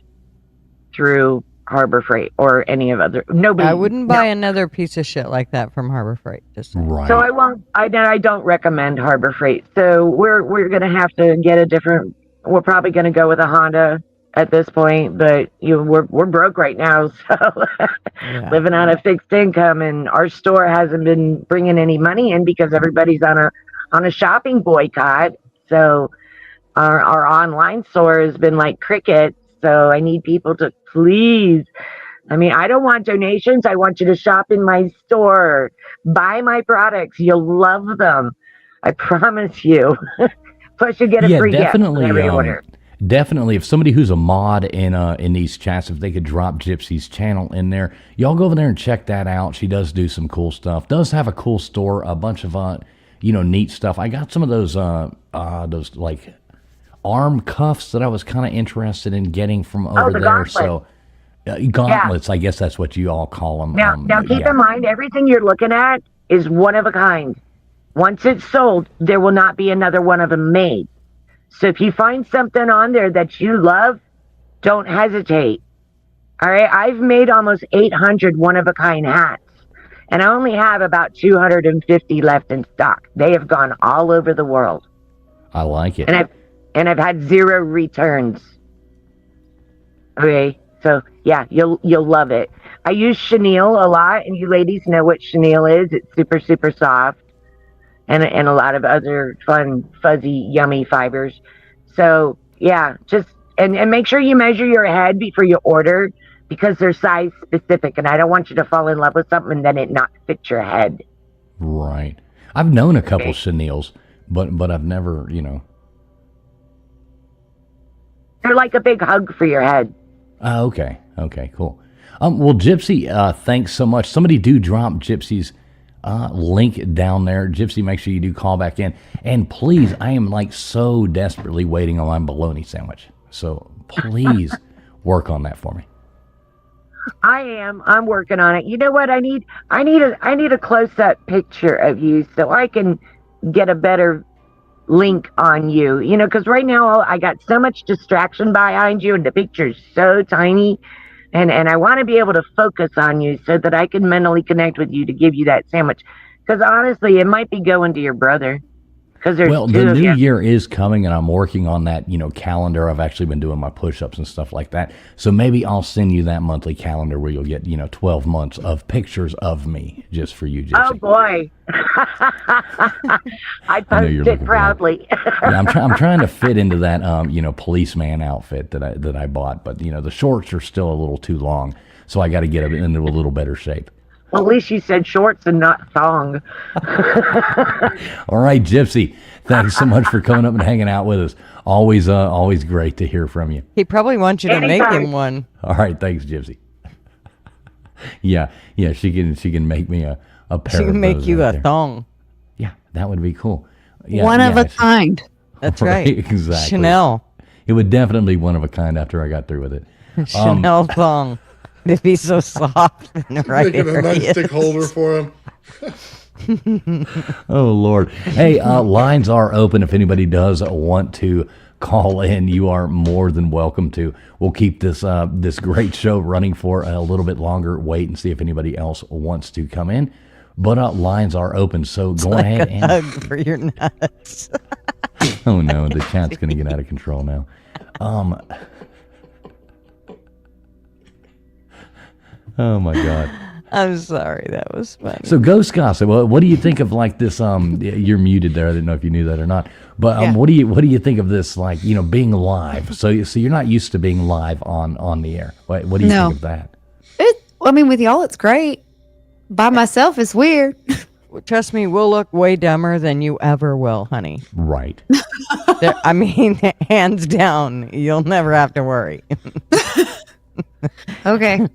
through Harbor Freight or any of other. Nobody. I wouldn't buy another piece of shit like that from Harbor Freight. Just saying. Right. So I won't. I don't recommend Harbor Freight. So we're gonna have to get a different. We're probably gonna go with a Honda at this point, but we're broke right now, so living on a fixed income, and our store hasn't been bringing any money in because everybody's on a shopping boycott. So our online store has been like crickets. So I need people to please. I mean, I don't want donations. I want you to shop in my store, buy my products. You'll love them. I promise you. Plus, you get a free gift with every order. Definitely, if somebody who's a mod in these chats, if they could drop Gypsy's channel in there, y'all go over there and check that out. She does do some cool stuff. Does have a cool store, a bunch of neat stuff. I got some of those like arm cuffs that I was kind of interested in getting from over there. Gauntlets. So gauntlets, I guess that's what you all call them. Now keep in mind, everything you're looking at is one of a kind. Once it's sold, there will not be another one of them made. So if you find something on there that you love, don't hesitate. All right, I've made almost 800 one-of-a-kind hats, and I only have about 250 left in stock. They have gone all over the world. I like it. And I've had 0 returns. Okay, so yeah, you'll love it. I use chenille a lot, and you ladies know what chenille is. It's super, super soft, and a lot of other fun, fuzzy, yummy fibers. So yeah, just and make sure you measure your head before you order, because they're size specific, and I don't want you to fall in love with something and then it not fit your head. Right. I've known a couple chenilles, but I've never, They're like a big hug for your head. Okay, cool. Well, Gypsy, thanks so much. Somebody do drop Gypsy's link down there. Gypsy, make sure you do call back in. And please, I am like so desperately waiting on my bologna sandwich. So please work on that for me. I'm working on it. You know what? I need a close-up picture of you so I can get a better link on you. Because right now I got so much distraction behind you, and the picture's so tiny. And I want to be able to focus on you so that I can mentally connect with you to give you that sandwich. Because honestly, it might be going to your brother. Well, the new year is coming, and I'm working on that, calendar. I've actually been doing my push-ups and stuff like that. So maybe I'll send you that monthly calendar where you'll get, 12 months of pictures of me just for you, Gypsy. Oh, boy. I post it proudly. Yeah, I'm trying to fit into that, policeman outfit that I bought. But, the shorts are still a little too long. So I got to get into a little better shape. Well, at least you said shorts and not thong. All right, Gypsy. Thanks so much for coming up and hanging out with us. Always great to hear from you. He probably wants you to make him one. All right, thanks, Gypsy. Yeah, she can make me a pair. She can make you a thong. Yeah, that would be cool. Yeah, one of a kind. That's right. Exactly. Chanel. It would definitely be one of a kind after I got through with it. Chanel thong. It'd be so soft in the right Making a nice stick holder for him. Oh, Lord. Hey, lines are open. If anybody does want to call in, you are more than welcome to. We'll keep this great show running for a little bit longer. Wait and see if anybody else wants to come in. But lines are open, so go ahead and hug for your nuts. Oh, no, the chat's going to get out of control now. Oh my God! I'm sorry, that was funny. So, Ghost Gossip, what do you think of like this? You're muted there. I didn't know if you knew that or not. But what do you think of this? Like, being live. So you're not used to being live on the air. What do you think of that? With y'all, it's great. By myself, it's weird. Trust me, we'll look way dumber than you ever will, honey. Right. Hands down, you'll never have to worry. Okay.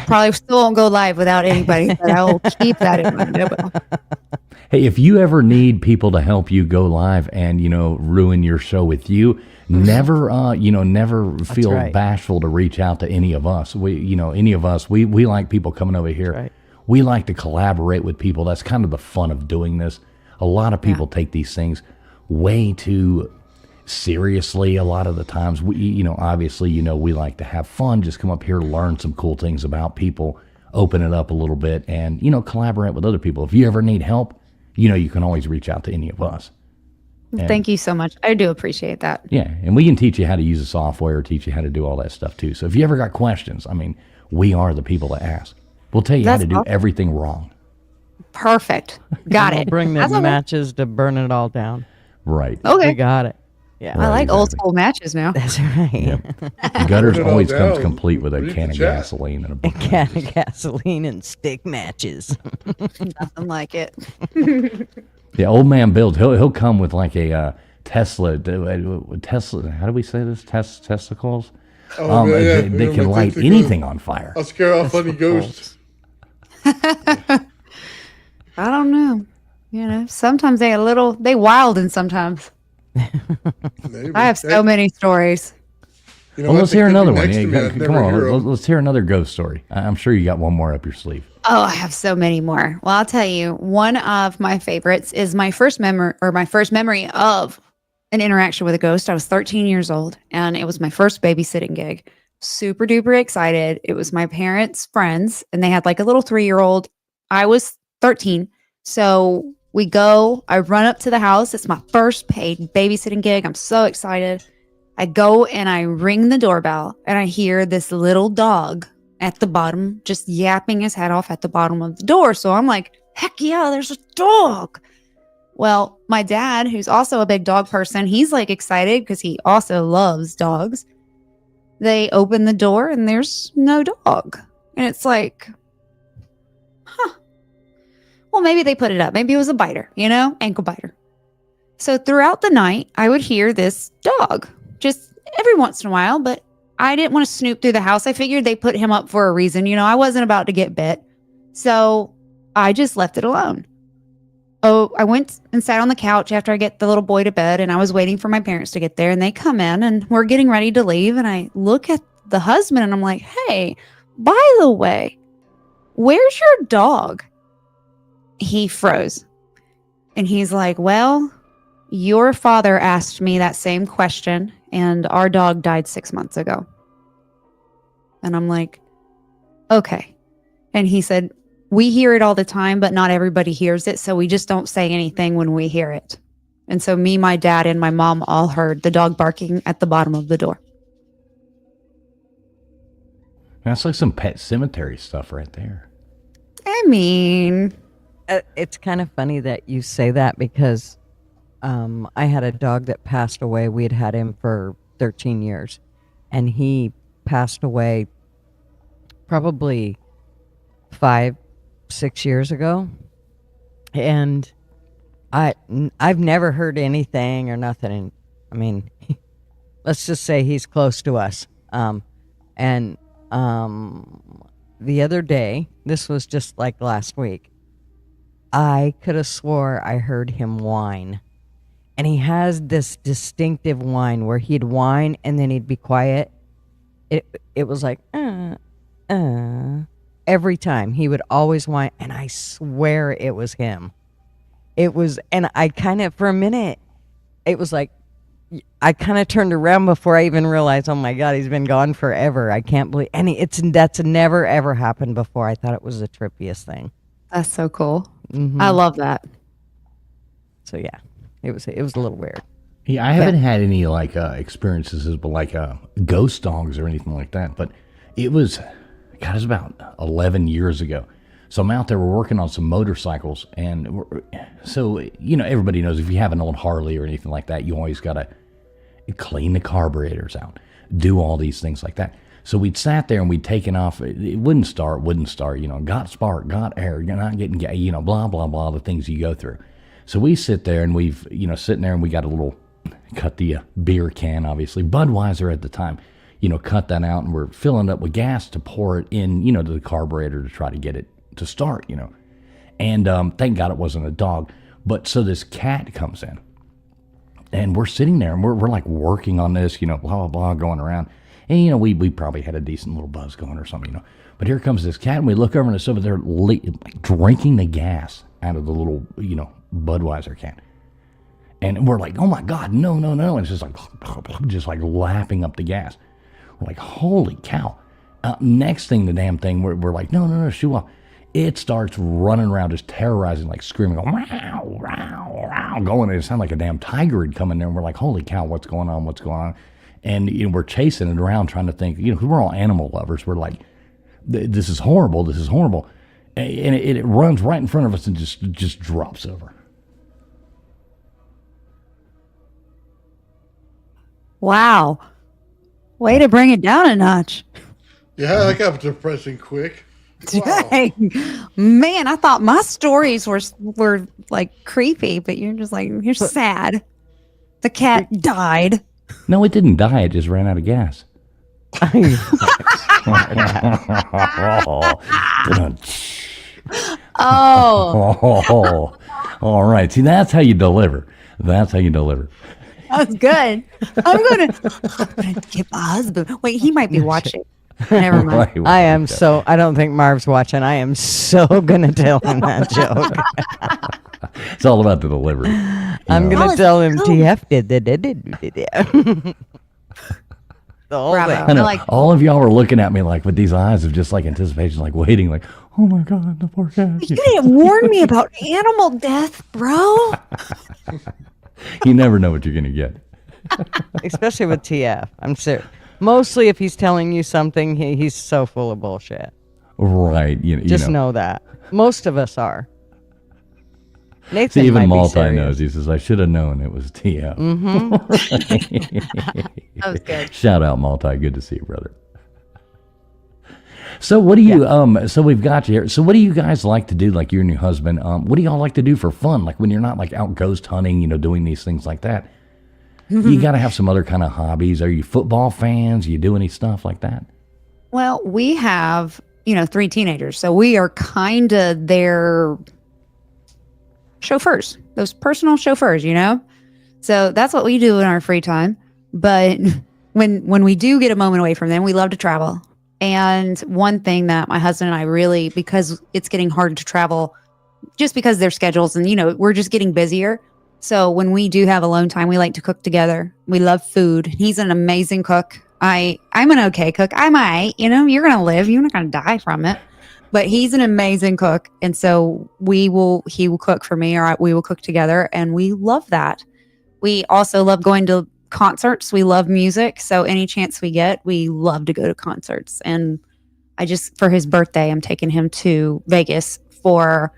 Probably still won't go live without anybody, but I will keep that in mind. Hey, if you ever need people to help you go live and, ruin your show with you, never feel bashful to reach out to any of us. We like people coming over here. Right. We like to collaborate with people. That's kind of the fun of doing this. A lot of people take these things way too seriously a lot of the times. We, obviously, we like to have fun, just come up here, learn some cool things about people, open it up a little bit, and, collaborate with other people. If you ever need help, you can always reach out to any of us. And, thank you so much. I do appreciate that. Yeah, and we can teach you how to use the software, teach you how to do all that stuff too. So if you ever got questions, we are the people to ask. We'll tell you how to do everything wrong. Perfect. Got it. Bring the matches to burn it all down. Right. Okay. We got it. Yeah. I like old school matches now. That's right. Yep. Gutters always down. comes complete with a Read can the of chat. gasoline and a A book. can of gasoline and stick matches. Nothing like it. Yeah, old man Bill, he'll come with like a Tesla. Tesla. How do we say this? Testicles. Oh, yeah, They can my light testicles. anything on fire. I'll scare off any ghosts. I don't know. Sometimes they wild and sometimes. Maybe. I have so many stories. Well, let's hear another one. Yeah, come on, let's hear another ghost story. I'm sure you got one more up your sleeve. Oh, I have so many more. Well, I'll tell you, one of my favorites is my first memory of an interaction with a ghost. I was 13 years old and it was my first babysitting gig. Super duper excited. It was my parents' friends and they had like a little 3-year-old. I was 13. So I run up to the house. It's my first paid babysitting gig. I'm so excited. I go and I ring the doorbell and I hear this little dog at the bottom, just yapping his head off at the bottom of the door. So I'm like, heck yeah, there's a dog. Well, my dad, who's also a big dog person, he's like excited because he also loves dogs. They open the door and there's no dog. And it's like, well, maybe they put it up. Maybe it was a biter, ankle biter. So throughout the night, I would hear this dog just every once in a while, but I didn't want to snoop through the house. I figured they put him up for a reason. I wasn't about to get bit. So I just left it alone. Oh, I went and sat on the couch after I get the little boy to bed and I was waiting for my parents to get there and they come in and we're getting ready to leave. And I look at the husband and I'm like, hey, by the way, where's your dog? He froze and he's like, well, your father asked me that same question and our dog died 6 months ago. And I'm like, okay. And he said, we hear it all the time, but not everybody hears it. So we just don't say anything when we hear it. And so me, my dad, and my mom all heard the dog barking at the bottom of the door. That's like some Pet Cemetery stuff right there. I mean, It's kind of funny that you say that because I had a dog that passed away. We had him for 13 years. And he passed away probably 5-6 years ago. And I've never heard anything or nothing. And let's just say he's close to us. The other day, this was just like last week, I could have swore I heard him whine. And he has this distinctive whine where he'd whine and then he'd be quiet. It was like, every time he would always whine. And I swear it was him. It was, and I kind of, for a minute, it was like, I kind of turned around before I even realized, oh my God, he's been gone forever. I can't believe, and that's never ever happened before. I thought it was the trippiest thing. that's so cool. Mm-hmm. I love that. So yeah, it was a little weird. Yeah, I haven't had any experiences with ghost dogs or anything like that, but it was about 11 years ago. So I'm out there, we're working on some motorcycles, and so everybody knows if you have an old Harley or anything like that, you always gotta clean the carburetors out, do all these things like that. So we'd sat there and we'd taken off. It wouldn't start. Got spark, got air. You're not getting, blah blah blah. The things you go through. So we sit there and we've, sitting there and we got a little, cut the beer can, obviously Budweiser at the time. Cut that out and we're filling it up with gas to pour it in, to the carburetor to try to get it to start, And thank God it wasn't a dog. But so this cat comes in and we're sitting there and we're like working on this, blah, blah, blah, going around. And, we probably had a decent little buzz going or something, But here comes this cat and we look over and it's over there drinking the gas out of the little, Budweiser can. And we're like, oh my God, no, no, no. And it's just like lapping up the gas. We're like, holy cow. Next thing, the damn thing, we're like, no, no, no, shoo off. It starts running around, just terrorizing, like screaming, going, wow, wow, wow, going. And it sounded like a damn tiger had come in there. And we're like, holy cow, what's going on? What's going on? And we're chasing it around, trying to think, because we're all animal lovers. We're like, this is horrible. This is horrible. And it runs right in front of us and just drops over. Wow. Way to bring it down a notch. Yeah, that got depressing quick. Wow. Dang. Man, I thought my stories were like creepy, but you're just like, you're sad. The cat died. No, it didn't die. It just ran out of gas. Oh. All right. See, that's how you deliver. That's how you deliver. That's good. I'm gonna get my husband. Wait, he might be watching. Never mind. I don't think Marv's watching. I am so gonna tell him that joke. It's all about the delivery. I'm gonna tell him TF did. The whole Bravo. thing. I know. like- All of y'all were looking at me like with these eyes of just like anticipation, like waiting, like, oh my God, the poor cat. You didn't warn me about animal death, bro. You never know what you're going to get. Especially with TF. I'm serious. Mostly if he's telling you something, he's so full of bullshit. Right. Just know that. Most of us are. Nathan See, even might be Multi serious. knows. He says, I should have known it was TF. That was good. Shout out, Multi. Good to see you, brother. So what do you, so we've got you here. So what do you guys like to do, like you and your husband? What do y'all like to do for fun? Like when you're not like out ghost hunting, doing these things like that. You got to have some other kind of hobbies. Are you football fans? You do any stuff like that? Well, we have, 3 teenagers, so we are kind of their chauffeurs, those personal chauffeurs, So that's what we do in our free time. But when we do get a moment away from them, we love to travel. And one thing that my husband and I really, because it's getting hard to travel, just because their schedules and, we're just getting busier. So when we do have alone time, we like to cook together. We love food. He's an amazing cook. I'm an okay cook. I might, you're going to live. You're not going to die from it. But he's an amazing cook. And so he will cook for me or we will cook together. And we love that. We also love going to concerts. We love music. So any chance we get, we love to go to concerts. And for his birthday, I'm taking him to Vegas for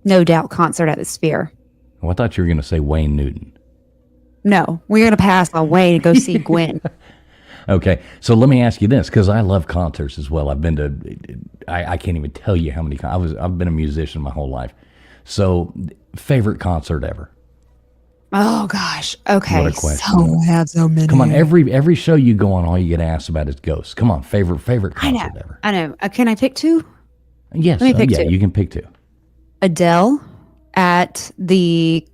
No Doubt concert at the Sphere. Oh, I thought you were going to say Wayne Newton. No, we're going to pass on way to go see Gwen. Okay, so let me ask you this, because I love concerts as well. I've been to, I can't even tell you how many. I've been a musician my whole life. So, favorite concert ever? Oh gosh. Okay. What a question. So I have so many. Come on, every show you go on, all you get asked about is ghosts. Come on, favorite concert ever? I know. Can I pick 2? Yes. Let me pick 2. You can pick 2. Adele at the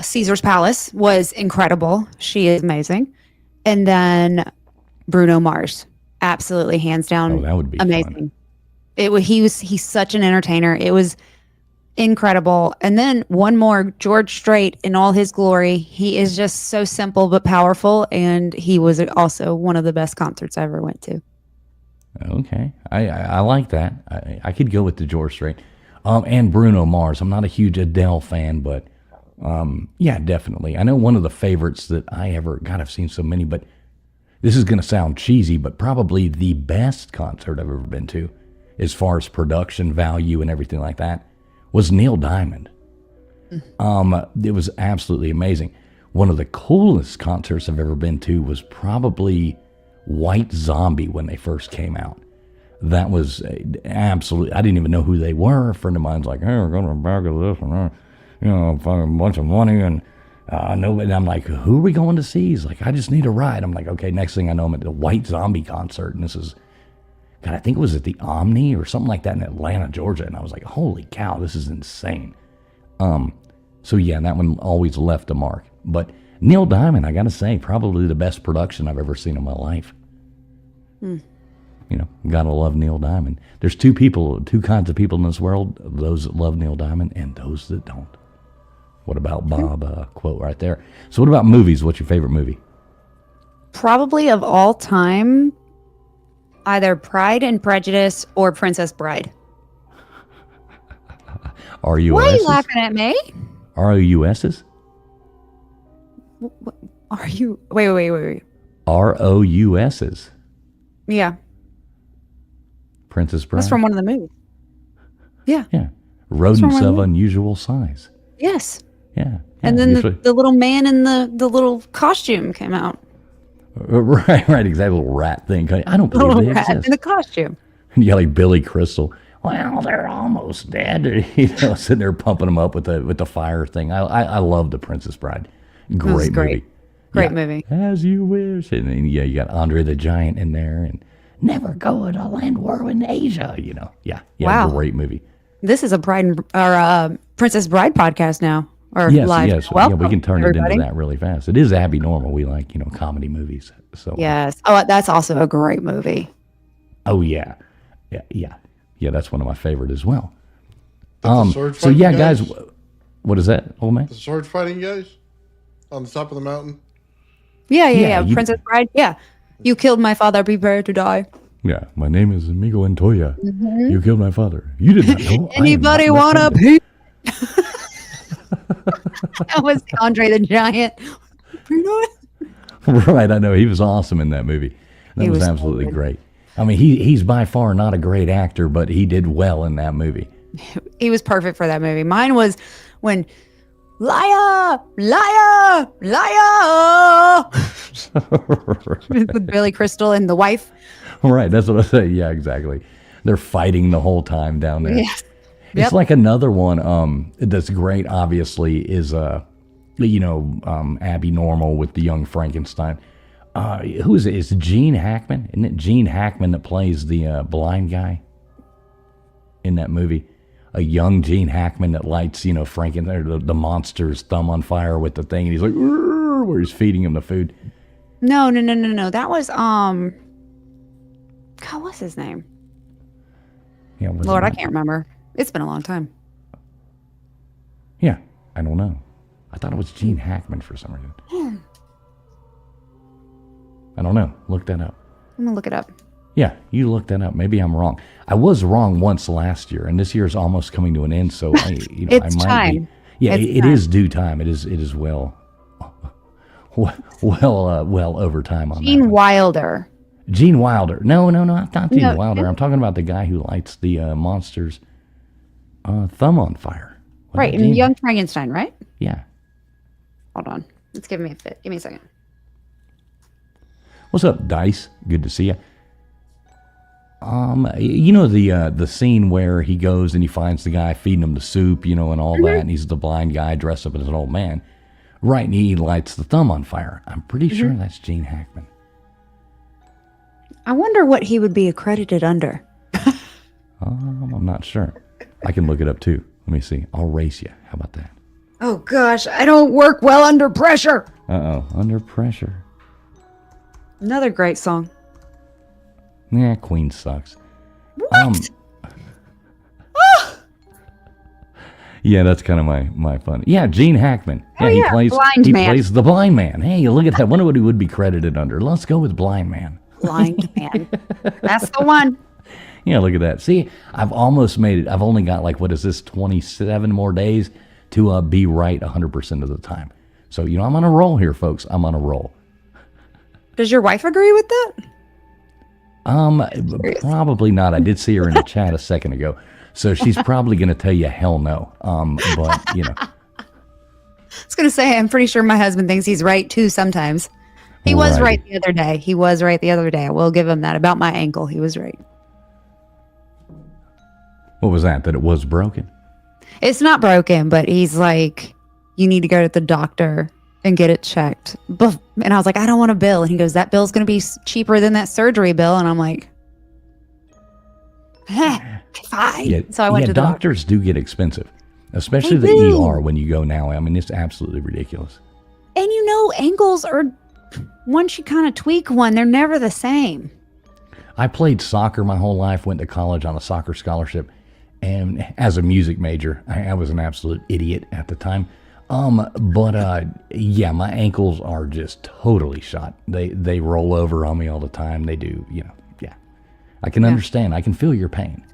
Caesar's Palace was incredible. She is amazing. And then Bruno Mars, absolutely hands down. Oh, that would be amazing. Fun. He's such an entertainer. It was incredible. And then one more, George Strait in all his glory. He is just so simple but powerful, and he was also one of the best concerts I ever went to. Okay, I like that. I could go with the George Strait, and Bruno Mars. I'm not a huge Adele fan, but yeah, definitely. I know one of the favorites that I've seen so many, but this is going to sound cheesy, but probably the best concert I've ever been to, as far as production value and everything like that, was Neil Diamond. It was absolutely amazing. One of the coolest concerts I've ever been to was probably White Zombie when they first came out. That was absolutely, I didn't even know who they were. A friend of mine's like, hey, we're going to a bag of this and a bunch of money and nobody. And I'm like, who are we going to see? He's like, I just need a ride. I'm like, okay. Next thing I know, I'm at the White Zombie concert, and this is, God, I think it was at the Omni or something like that in Atlanta, Georgia. And I was like, holy cow, this is insane. So yeah, that one always left a mark. But Neil Diamond, I got to say, probably the best production I've ever seen in my life. Gotta love Neil Diamond. There's two kinds of people in this world: those that love Neil Diamond and those that don't. What about Bob quote right there. So what about movies? What's your favorite movie? Probably of all time, either Pride and Prejudice or Princess Bride. R-U-S-S? Why are you laughing at me? R-O-U-S-S? Are you? Wait. R-O-U-S-S. Yeah, Princess Bride? that's from one of the movies. Yeah. Yeah. Rodents of unusual size. Yes. Yeah. And then the little man in the little costume came out. Right, exactly. Little rat thing. I don't The little believe they rat exist. in the costume. Yeah, like Billy Crystal. Well, they're almost dead. Sitting there pumping them up with the fire thing. I love The Princess Bride. Great movie. Great movie. As you wish. And then, you got Andre the Giant in there, and never go to a land war in Asia. Yeah. Wow. Great movie. This is a Princess Bride podcast now. Or live. Yes. Welcome, we can turn everybody. it into that really fast. It is Abbinormal. We like comedy movies. So Yes. Oh, that's also a great movie. Oh yeah. That's one of my favorite as well. The sword So fighting guys, what is that, old man? The sword fighting guys on the top of the mountain. Yeah. Princess Bride. Yeah. You killed my father. Prepare to die. Yeah, my name is Amigo Antoya. You killed my father. You did not know. Anybody want a pee? That was Andre the Giant. Right, I know. He was awesome in that movie. That was was so absolutely good. great. I mean, he's by far not a great actor, but he did well in that movie. He was perfect for that movie. Mine was when liar with Billy Crystal and the wife. Right, that's what I say. Yeah, exactly. They're fighting the whole time down there. Yes. It's like another one that's great, obviously, is Abbinormal with the young Frankenstein. Who is it? It's Gene Hackman. Isn't it Gene Hackman that plays the blind guy in that movie? A young Gene Hackman that lights, the monster's thumb on fire with the thing, and he's like, where he's feeding him the food. No. That was God, what's his name? Yeah, Lord, I can't remember. It's been a long time. Yeah, I don't know. I thought it was Gene Hackman for some reason. I don't know. Look that up. I'm gonna look it up. Yeah, you look that up. Maybe I'm wrong. I was wrong once last year, and this year is almost coming to an end. So It's I might time. be. Yeah, It's it time. is due time. It is well over time on Gene that one. Wilder. Gene Wilder. No, not Gene No, Wilder. no. I'm talking about the guy who lights the monster's thumb on fire. Was Right, that and Gene? Young Frankenstein, right? Yeah. Hold on. Let's give me a fit. Give me a second. What's up, Dice? Good to see you. The scene where he goes and he finds the guy feeding him the soup, and all that, and he's the blind guy dressed up as an old man. Right, and he lights the thumb on fire. I'm pretty sure that's Gene Hackman. I wonder what he would be accredited under. I'm not sure. I can look it up too. Let me see. I'll race you. How about that? Oh gosh, I don't work well under pressure. Under Pressure. Another great song. Yeah, Queen sucks. What? Yeah, that's kind of my fun. Yeah, Gene Hackman. Yeah, he plays Blind Man. plays the blind man. Hey, look at that. Wonder what he would be credited under. Let's go with blind man. Blind Man. That's the one. Yeah, look at that. See, I've almost made it. I've only got 27 more days to be right 100% of the time. So, I'm on a roll here, folks. I'm on a roll. Does your wife agree with that? Probably not. I did see her in the chat a second ago. So she's probably going to tell you hell no. But, I was going to say, I'm pretty sure my husband thinks he's right too sometimes. He was right the other day. I will give him that. About my ankle, he was right. What was that? That it was broken? It's not broken, but he's like, you need to go to the doctor and get it checked. And I was like, I don't want a bill. And he goes, that bill's going to be cheaper than that surgery bill. And I'm like, fine. Yeah, So I went to the doctor. doctors do get expensive, especially They the do. ER when you go now. I mean, it's absolutely ridiculous. And ankles are, once you kind of tweak one, they're never the same. I played soccer my whole life, went to college on a soccer scholarship, and as a music major, I was an absolute idiot at the time. Yeah, my ankles are just totally shot. They roll over on me all the time. They do, yeah. I can understand. I can feel your pain.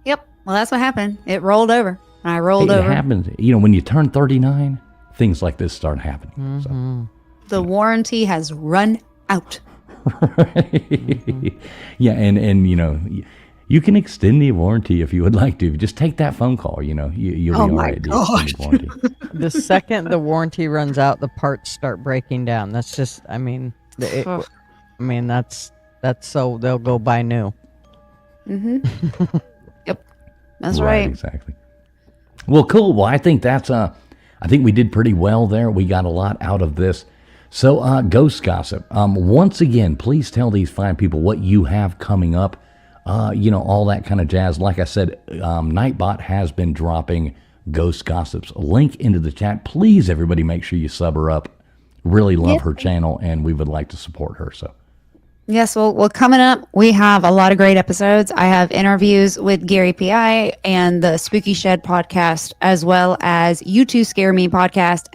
Yep. Well, that's what happened. It rolled over. I rolled It over. happens. When you turn 39, things like this start happening. So. The warranty has run out. Yeah, and you can extend the warranty if you would like to. Just take that phone call. You'll be all right. The extended warranty. The second the warranty runs out, the parts start breaking down. That's just, that's so they'll go buy new. Mm-hmm. Yep, that's right. Exactly. Well, cool. Well, I think I think we did pretty well there. We got a lot out of this. So, Ghost Gossip. Once again, please tell these fine people what you have coming up. All that kind of jazz. Like I said, Nightbot has been dropping Ghost Gossip's link into the chat. Please, everybody, make sure you sub her up. Really love her channel, and we would like to support her. So. Yes, well, coming up, we have a lot of great episodes. I have interviews with Gary P.I. and the Spooky Shed podcast, as well as You Two Scare Me podcast.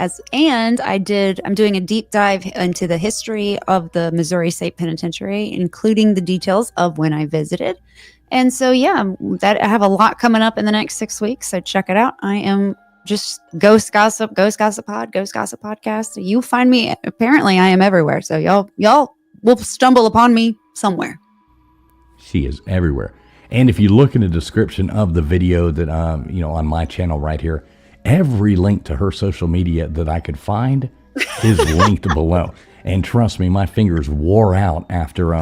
I'm doing a deep dive into the history of the Missouri State Penitentiary, including the details of when I visited. And so, I have a lot coming up in the next 6 weeks. So check it out. I am just Ghost Gossip podcast. You find me. Apparently, I am everywhere. So y'all will stumble upon me somewhere. She is everywhere. And if you look in the description of the video that, on my channel right here, every link to her social media that I could find is linked below. And trust me, my fingers wore out after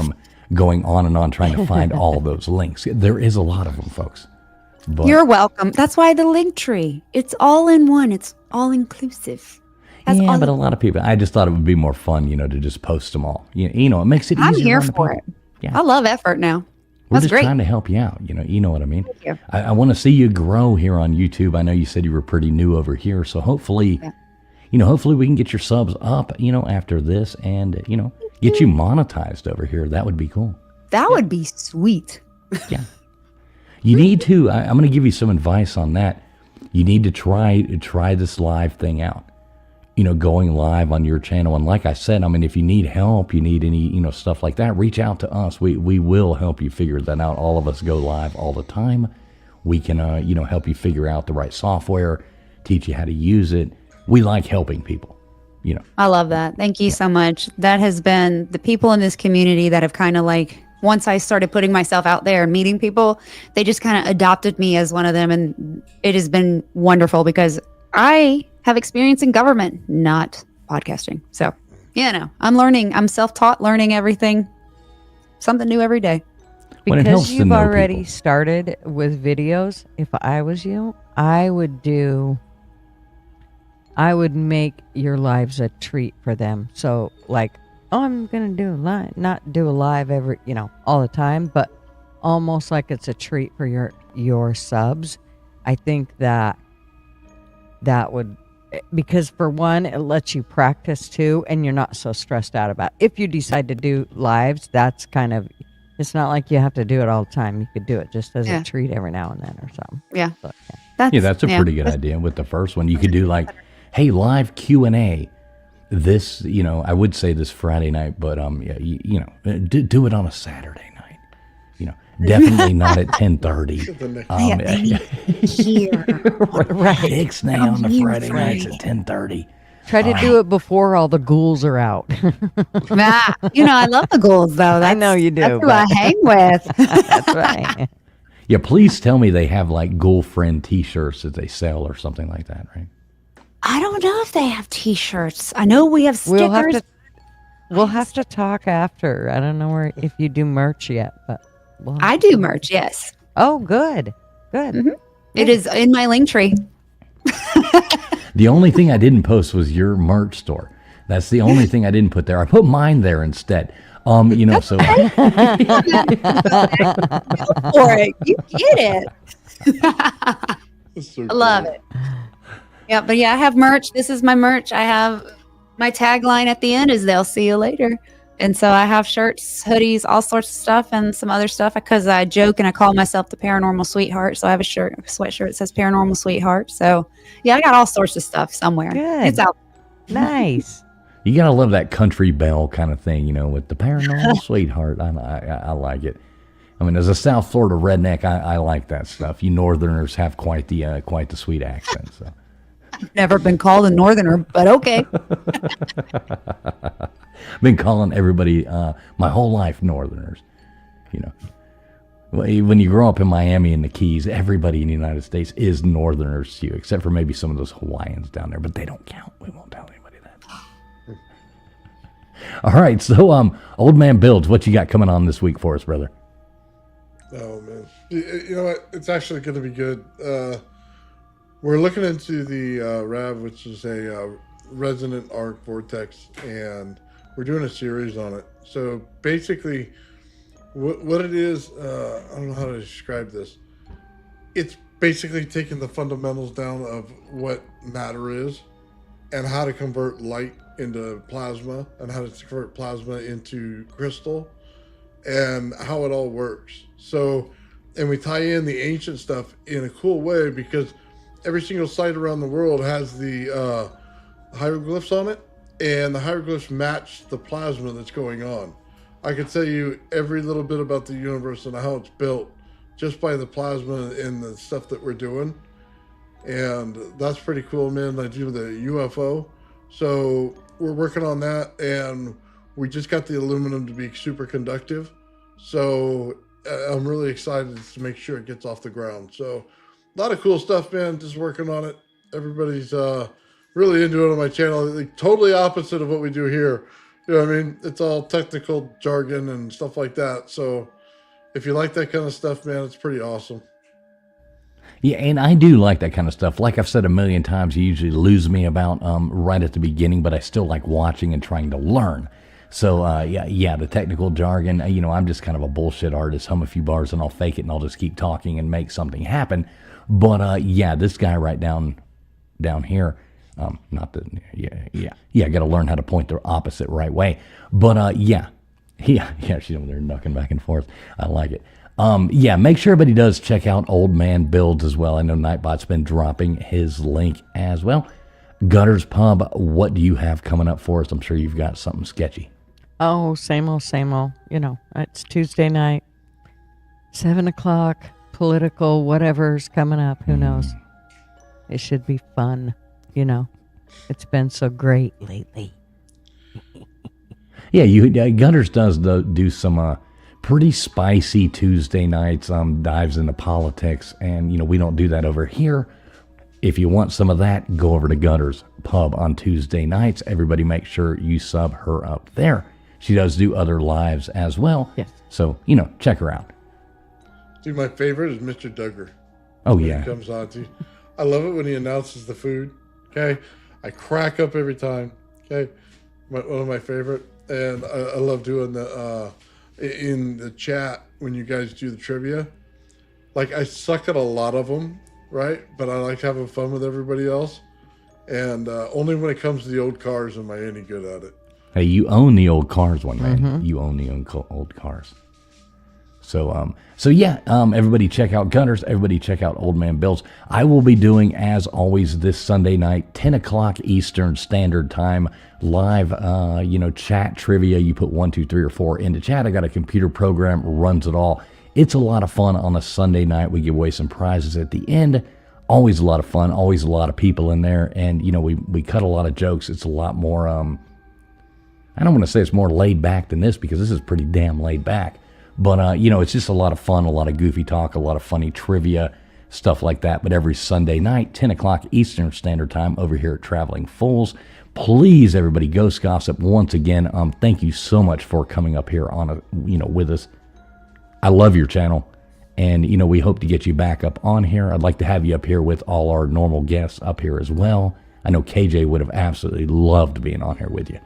going on and on trying to find all those links. There is a lot of them, folks. But you're welcome. That's why the link tree. It's all in one. It's all inclusive. But a lot of people, I just thought it would be more fun, to just post them all. It makes it easier. I'm here for it. Yeah. I love effort now. We're just trying to help you out. You know what I mean? Thank you. I want to see you grow here on YouTube. I know you said you were pretty new over here. So hopefully, hopefully we can get your subs up, after this and, get you monetized over here. That would be cool. That would be sweet. Yeah. You need to, I'm going to give you some advice on that. You need to try this live thing out. Going live on your channel. And like I said, if you need help, you need any, stuff like that, reach out to us. We will help you figure that out. All of us go live all the time. We can, help you figure out the right software, teach you how to use it. We like helping people, I love that. Thank you so much. That has been the people in this community that have kind of once I started putting myself out there and meeting people, they just kind of adopted me as one of them. And it has been wonderful because I have experience in government, not podcasting. So, I'm learning. I'm self-taught, learning everything, something new every day. Because you've already started with videos, if I was you, I would make your lives a treat for them. So, I'm going to do a live, not do a live every, all the time, but almost like it's a treat for your subs. I think that would, because for one, it lets you practice too, and you're not so stressed out about it. If you decide to do lives, that's kind of, it's not like you have to do it all the time. You could do it just as a treat every now and then or something. Yeah. But, that's a pretty good idea with the first one. You could do hey, live Q&A. This, I would say this Friday night, but do it on a Saturday night. Definitely not at 10:30. Right. Ixnay on the Friday nights at 10:30. Try to do it before all the ghouls are out. I love the ghouls though. I know you do. That's who I hang with. That's right. Yeah, please tell me they have ghoul friend T-shirts that they sell or something like that, right? I don't know if they have T-shirts. I know we have stickers. We'll have to talk after. I don't know if you do merch yet, but I do merch. Yes. Oh, good. Mm-hmm. It is in my link tree. The only thing I didn't post was your merch store. That's the only thing I didn't put there. I put mine there instead. So for it. You get it. So I love it. Yeah, but I have merch. This is my merch. I have my tagline at the end is "They'll see you later." And so I have shirts, hoodies, all sorts of stuff, and some other stuff because I joke and I call myself the Paranormal Sweetheart. So I have a sweatshirt that says Paranormal Sweetheart. So yeah, I got all sorts of stuff somewhere. Good. It's out. Nice. You gotta love that country belle kind of thing, with the Paranormal Sweetheart. I like it. I mean, as a South Florida redneck, I like that stuff. You Northerners have quite the sweet accent. So. Never been called a Northerner, but okay. Been calling everybody my whole life Northerners. When you grow up in Miami and the Keys, everybody in the United States is Northerners to you, except for maybe some of those Hawaiians down there, but they don't count. We won't tell anybody that. All right, so Old Man Builds, what you got coming on this week for us, brother? Oh man, you know what? It's actually going to be good. We're looking into the RAV, which is a resonant arc vortex, and we're doing a series on it. So basically, what it is, I don't know how to describe this. It's basically taking the fundamentals down of what matter is, and how to convert light into plasma, and how to convert plasma into crystal, and how it all works. So, and we tie in the ancient stuff in a cool way because every single site around the world has the hieroglyphs on it, and the hieroglyphs match the plasma that's going on. I could tell you every little bit about the universe and how it's built just by the plasma and the stuff that we're doing. And that's pretty cool, man. I do the UFO. So we're working on that, and we just got the aluminum to be super conductive. So I'm really excited to make sure it gets off the ground. So a lot of cool stuff, man. Just working on it. Everybody's really into it on my channel. Like, totally opposite of what we do here. You know what I mean? It's all technical jargon and stuff like that. So if you like that kind of stuff, man, it's pretty awesome. Yeah, and I do like that kind of stuff. Like I've said a million times, you usually lose me about right at the beginning, but I still like watching and trying to learn. So, yeah, the technical jargon, I'm just kind of a bullshit artist. Hum a few bars and I'll fake it and I'll just keep talking and make something happen. But, yeah, this guy right down here, not that, I got to learn how to point the opposite right way. But, yeah, she's over there knocking back and forth. I like it. Yeah, make sure everybody does check out Old Man Builds as well. I know Nightbot's been dropping his link as well. Gutters Pub, what do you have coming up for us? I'm sure you've got something sketchy. Oh, same old, same old. It's Tuesday night, 7 o'clock, political, whatever's coming up. Who knows? It should be fun. It's been so great lately. Yeah, Gutters does do some pretty spicy Tuesday nights, dives into politics, and, we don't do that over here. If you want some of that, go over to Gutters Pub on Tuesday nights. Everybody make sure you sub her up there. She does do other lives as well. Yes. So, check her out. Dude, my favorite is Mr. Duggar. Oh, yeah. He comes on to. I love it when he announces the food. Okay. I crack up every time. Okay. One of my favorite. And I love doing the, in the chat when you guys do the trivia. Like, I suck at a lot of them, right? But I like having fun with everybody else. And only when it comes to the old cars am I any good at it. Hey, you own the old cars one, man. Mm-hmm. You own the old cars. So, everybody check out Gutters. Everybody check out Old Man Builds. I will be doing, as always, this Sunday night, 10 o'clock Eastern Standard Time, live, chat trivia. You put 1, 2, 3, or 4 into chat. I got a computer program, runs it all. It's a lot of fun on a Sunday night. We give away some prizes at the end. Always a lot of fun. Always a lot of people in there. And, we cut a lot of jokes. It's a lot more, I don't want to say it's more laid back than this because this is pretty damn laid back. But, it's just a lot of fun, a lot of goofy talk, a lot of funny trivia, stuff like that. But every Sunday night, 10 o'clock Eastern Standard Time over here at Traveling Fools. Please, everybody, Ghost Gossip, once again, thank you so much for coming up here on with us. I love your channel. And, we hope to get you back up on here. I'd like to have you up here with all our normal guests up here as well. I know KJ would have absolutely loved being on here with you.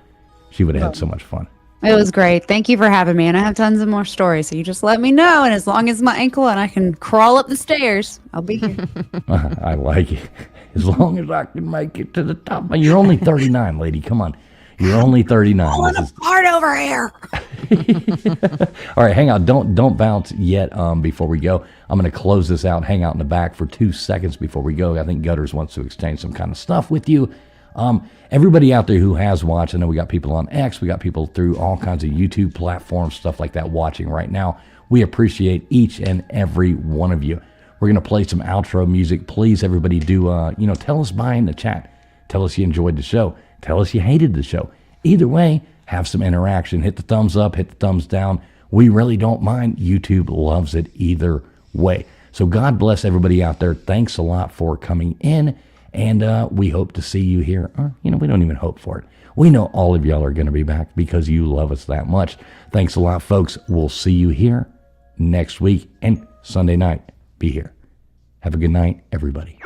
She would have had so much fun. It was great. Thank you for having me. And I have tons of more stories. So you just let me know. And as long as my ankle and I can crawl up the stairs, I'll be here. I like it. As long as I can make it to the top. You're only 39, lady. Come on. You're only 39. This is hard over here. all right. Hang out. Don't bounce yet. Before we go, I'm going to close this out. Hang out in the back for 2 seconds before we go. I think Gutters wants to exchange some kind of stuff with you. Everybody out there who has watched, I know we got people on X, we got people through all kinds of YouTube platforms, stuff like that watching right now. We appreciate each and every one of you. We're going to play some outro music. Please, everybody do, tell us bye in the chat. Tell us you enjoyed the show. Tell us you hated the show. Either way, have some interaction. Hit the thumbs up, hit the thumbs down. We really don't mind. YouTube loves it either way. So God bless everybody out there. Thanks a lot for coming in. And we hope to see you here. Or, we don't even hope for it. We know all of y'all are going to be back because you love us that much. Thanks a lot, folks. We'll see you here next week and Sunday night. Be here. Have a good night, everybody.